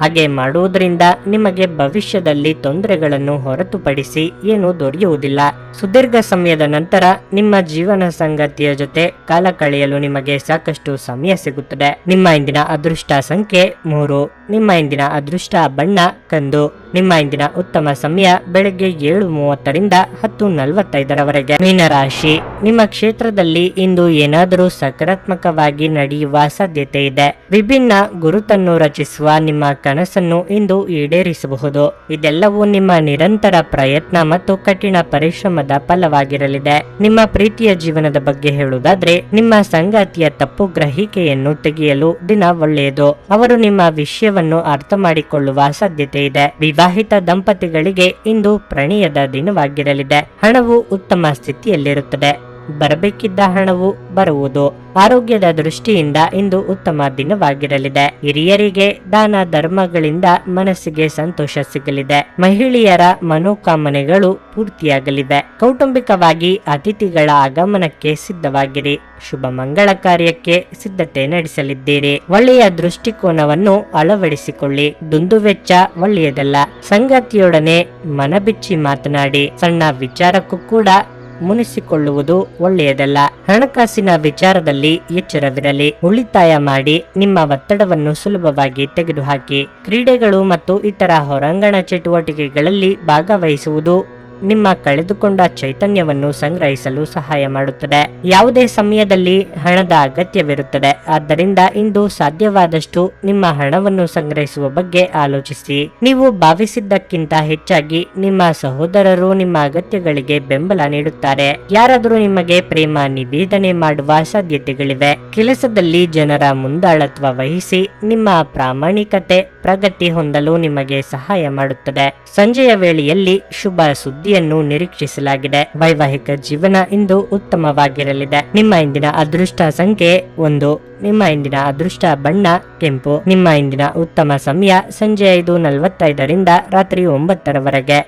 ಹಾಗೆ ಮಾಡುವುದರಿಂದ ನಿಮಗೆ ಭವಿಷ್ಯದಲ್ಲಿ ತೊಂದರೆಗಳನ್ನು ಹೊರತುಪಡಿಸಿ ಏನೂ ದೊರೆಯುವುದಿಲ್ಲ. ಸುದೀರ್ಘ ಸಮಯದ ನಂತರ ನಿಮ್ಮ ಜೀವನ ಸಂಗಾತಿಯ ಜೊತೆ ಕಾಲ ಕಳೆಯಲು ನಿಮಗೆ ಸಾಕಷ್ಟು ಸಮಯ ಸಿಗುತ್ತದೆ. ನಿಮ್ಮ ಇಂದಿನ ಅದೃಷ್ಟ ಸಂಖ್ಯೆ 3. ನಿಮ್ಮ ಇಂದಿನ ಅದೃಷ್ಟ ಬಣ್ಣ ಕಂದು. ನಿಮ್ಮ ಇಂದಿನ ಉತ್ತಮ ಸಮಯ ಬೆಳಗ್ಗೆ 7:30ರಿಂದ 10:45ರವರೆಗೆ. ಮೀನರಾಶಿ, ನಿಮ್ಮ ಕ್ಷೇತ್ರದಲ್ಲಿ ಇಂದು ಏನಾದರೂ ಸಕಾರಾತ್ಮಕವಾಗಿ ನಡೆಯುವ ಸಾಧ್ಯತೆ ಇದೆ. ವಿಭಿನ್ನ ಗುರುತನ್ನು ರಚಿಸುವ ನಿಮ್ಮ ಕನಸನ್ನು ಇಂದು ಈಡೇರಿಸಬಹುದು. ಇದೆಲ್ಲವೂ ನಿಮ್ಮ ನಿರಂತರ ಪ್ರಯತ್ನ ಮತ್ತು ಕಠಿಣ ಪರಿಶ್ರಮದ ಫಲವಾಗಿರಲಿದೆ. ನಿಮ್ಮ ಪ್ರೀತಿಯ ಜೀವನದ ಬಗ್ಗೆ ಹೇಳುವುದಾದ್ರೆ ನಿಮ್ಮ ಸಂಗಾತಿಯ ತಪ್ಪು ಗ್ರಹಿಕೆಯನ್ನು ತೆಗೆಯಲು ದಿನ ಒಳ್ಳೆಯದು. ಅವರು ನಿಮ್ಮ ವಿಷಯವನ್ನು ಅರ್ಥ ಮಾಡಿಕೊಳ್ಳುವ ಸಾಧ್ಯತೆ ಇದೆ. ವಿವಾಹಿತ ದಂಪತಿಗಳಿಗೆ ಇಂದು ಪ್ರಣಯದ ದಿನವಾಗಿರಲಿದೆ. ಹಣವು ಉತ್ತಮ ಸ್ಥಿತಿಯಲ್ಲಿರುತ್ತದೆ. ಬರಬೇಕಿದ್ದ ಹಣವು ಬರುವುದು. ಆರೋಗ್ಯದ ದೃಷ್ಟಿಯಿಂದ ಇಂದು ಉತ್ತಮ ದಿನವಾಗಿರಲಿದೆ. ಹಿರಿಯರಿಗೆ ದಾನ ಧರ್ಮಗಳಿಂದ ಮನಸ್ಸಿಗೆ ಸಂತೋಷ ಸಿಗಲಿದೆ. ಮಹಿಳೆಯರ ಮನೋಕಾಮನೆಗಳು ಪೂರ್ತಿಯಾಗಲಿವೆ. ಕೌಟುಂಬಿಕವಾಗಿ ಅತಿಥಿಗಳ ಆಗಮನಕ್ಕೆ ಸಿದ್ಧವಾಗಿರಿ. ಶುಭ ಮಂಗಳ ಕಾರ್ಯಕ್ಕೆ ಸಿದ್ಧತೆ ನಡೆಸಲಿದ್ದೀರಿ. ಒಳ್ಳೆಯ ದೃಷ್ಟಿಕೋನವನ್ನು ಅಳವಡಿಸಿಕೊಳ್ಳಿ. ದುಂದುವೆಚ್ಚ ಒಳ್ಳೆಯದಲ್ಲ. ಸಂಗಾತಿಯೊಡನೆ ಮನಬಿಚ್ಚಿ ಮಾತನಾಡಿ. ಸಣ್ಣ ವಿಚಾರಕ್ಕೂ ಕೂಡ ಮುನಿಸಿಕೊಳ್ಳುವುದು ಒಳ್ಳೆಯದಲ್ಲ. ಹಣಕಾಸಿನ ವಿಚಾರದಲ್ಲಿ ಎಚ್ಚರವಿರಲಿ. ಉಳಿತಾಯ ಮಾಡಿ ನಿಮ್ಮ ಒತ್ತಡವನ್ನು ಸುಲಭವಾಗಿ ತೆಗೆದುಹಾಕಿ. ಕ್ರೀಡೆಗಳು ಮತ್ತು ಇತರ ಹೊರಾಂಗಣ ಚಟುವಟಿಕೆಗಳಲ್ಲಿ ಭಾಗವಹಿಸುವುದು ನಿಮ್ಮ ಕಳೆದುಕೊಂಡ ಚೈತನ್ಯವನ್ನು ಸಂಗ್ರಹಿಸಲು ಸಹಾಯ ಮಾಡುತ್ತದೆ. ಯಾವುದೇ ಸಮಯದಲ್ಲಿ ಹಣದ ಅಗತ್ಯವಿರುತ್ತದೆ. ಆದ್ದರಿಂದ ಇಂದು ಸಾಧ್ಯವಾದಷ್ಟು ನಿಮ್ಮ ಹಣವನ್ನು ಸಂಗ್ರಹಿಸುವ ಬಗ್ಗೆ ಆಲೋಚಿಸಿ. ನೀವು ಭಾವಿಸಿದ್ದಕ್ಕಿಂತ ಹೆಚ್ಚಾಗಿ ನಿಮ್ಮ ಸಹೋದರರು ನಿಮ್ಮ ಅಗತ್ಯಗಳಿಗೆ ಬೆಂಬಲ ನೀಡುತ್ತಾರೆ. ಯಾರಾದರೂ ನಿಮಗೆ ಪ್ರೇಮ ನಿವೇದನೆ ಮಾಡುವ ಸಾಧ್ಯತೆಗಳಿವೆ. ಕೆಲಸದಲ್ಲಿ ಜನರ ಮುಂದಾಳತ್ವ ವಹಿಸಿ. ನಿಮ್ಮ ಪ್ರಾಮಾಣಿಕತೆ ಪ್ರಗತಿ ಹೊಂದಲು ನಿಮಗೆ ಸಹಾಯ ಮಾಡುತ್ತದೆ. ಸಂಜೆಯ ವೇಳೆಯಲ್ಲಿ ಶುಭ ಸುದ್ದಿಯನ್ನು ನಿರೀಕ್ಷಿಸಲಾಗಿದೆ. ವೈವಾಹಿಕ ಜೀವನ ಇಂದು ಉತ್ತಮವಾಗಿರಲಿದೆ. ನಿಮ್ಮ ಇಂದಿನ ಅದೃಷ್ಟ ಸಂಖ್ಯೆ 1. ನಿಮ್ಮ ಇಂದಿನ ಅದೃಷ್ಟ ಬಣ್ಣ ಕೆಂಪು. ನಿಮ್ಮ ಇಂದಿನ ಉತ್ತಮ ಸಮಯ ಸಂಜೆ 5:45ರಿಂದ ರಾತ್ರಿ 9ರವರೆಗೆ.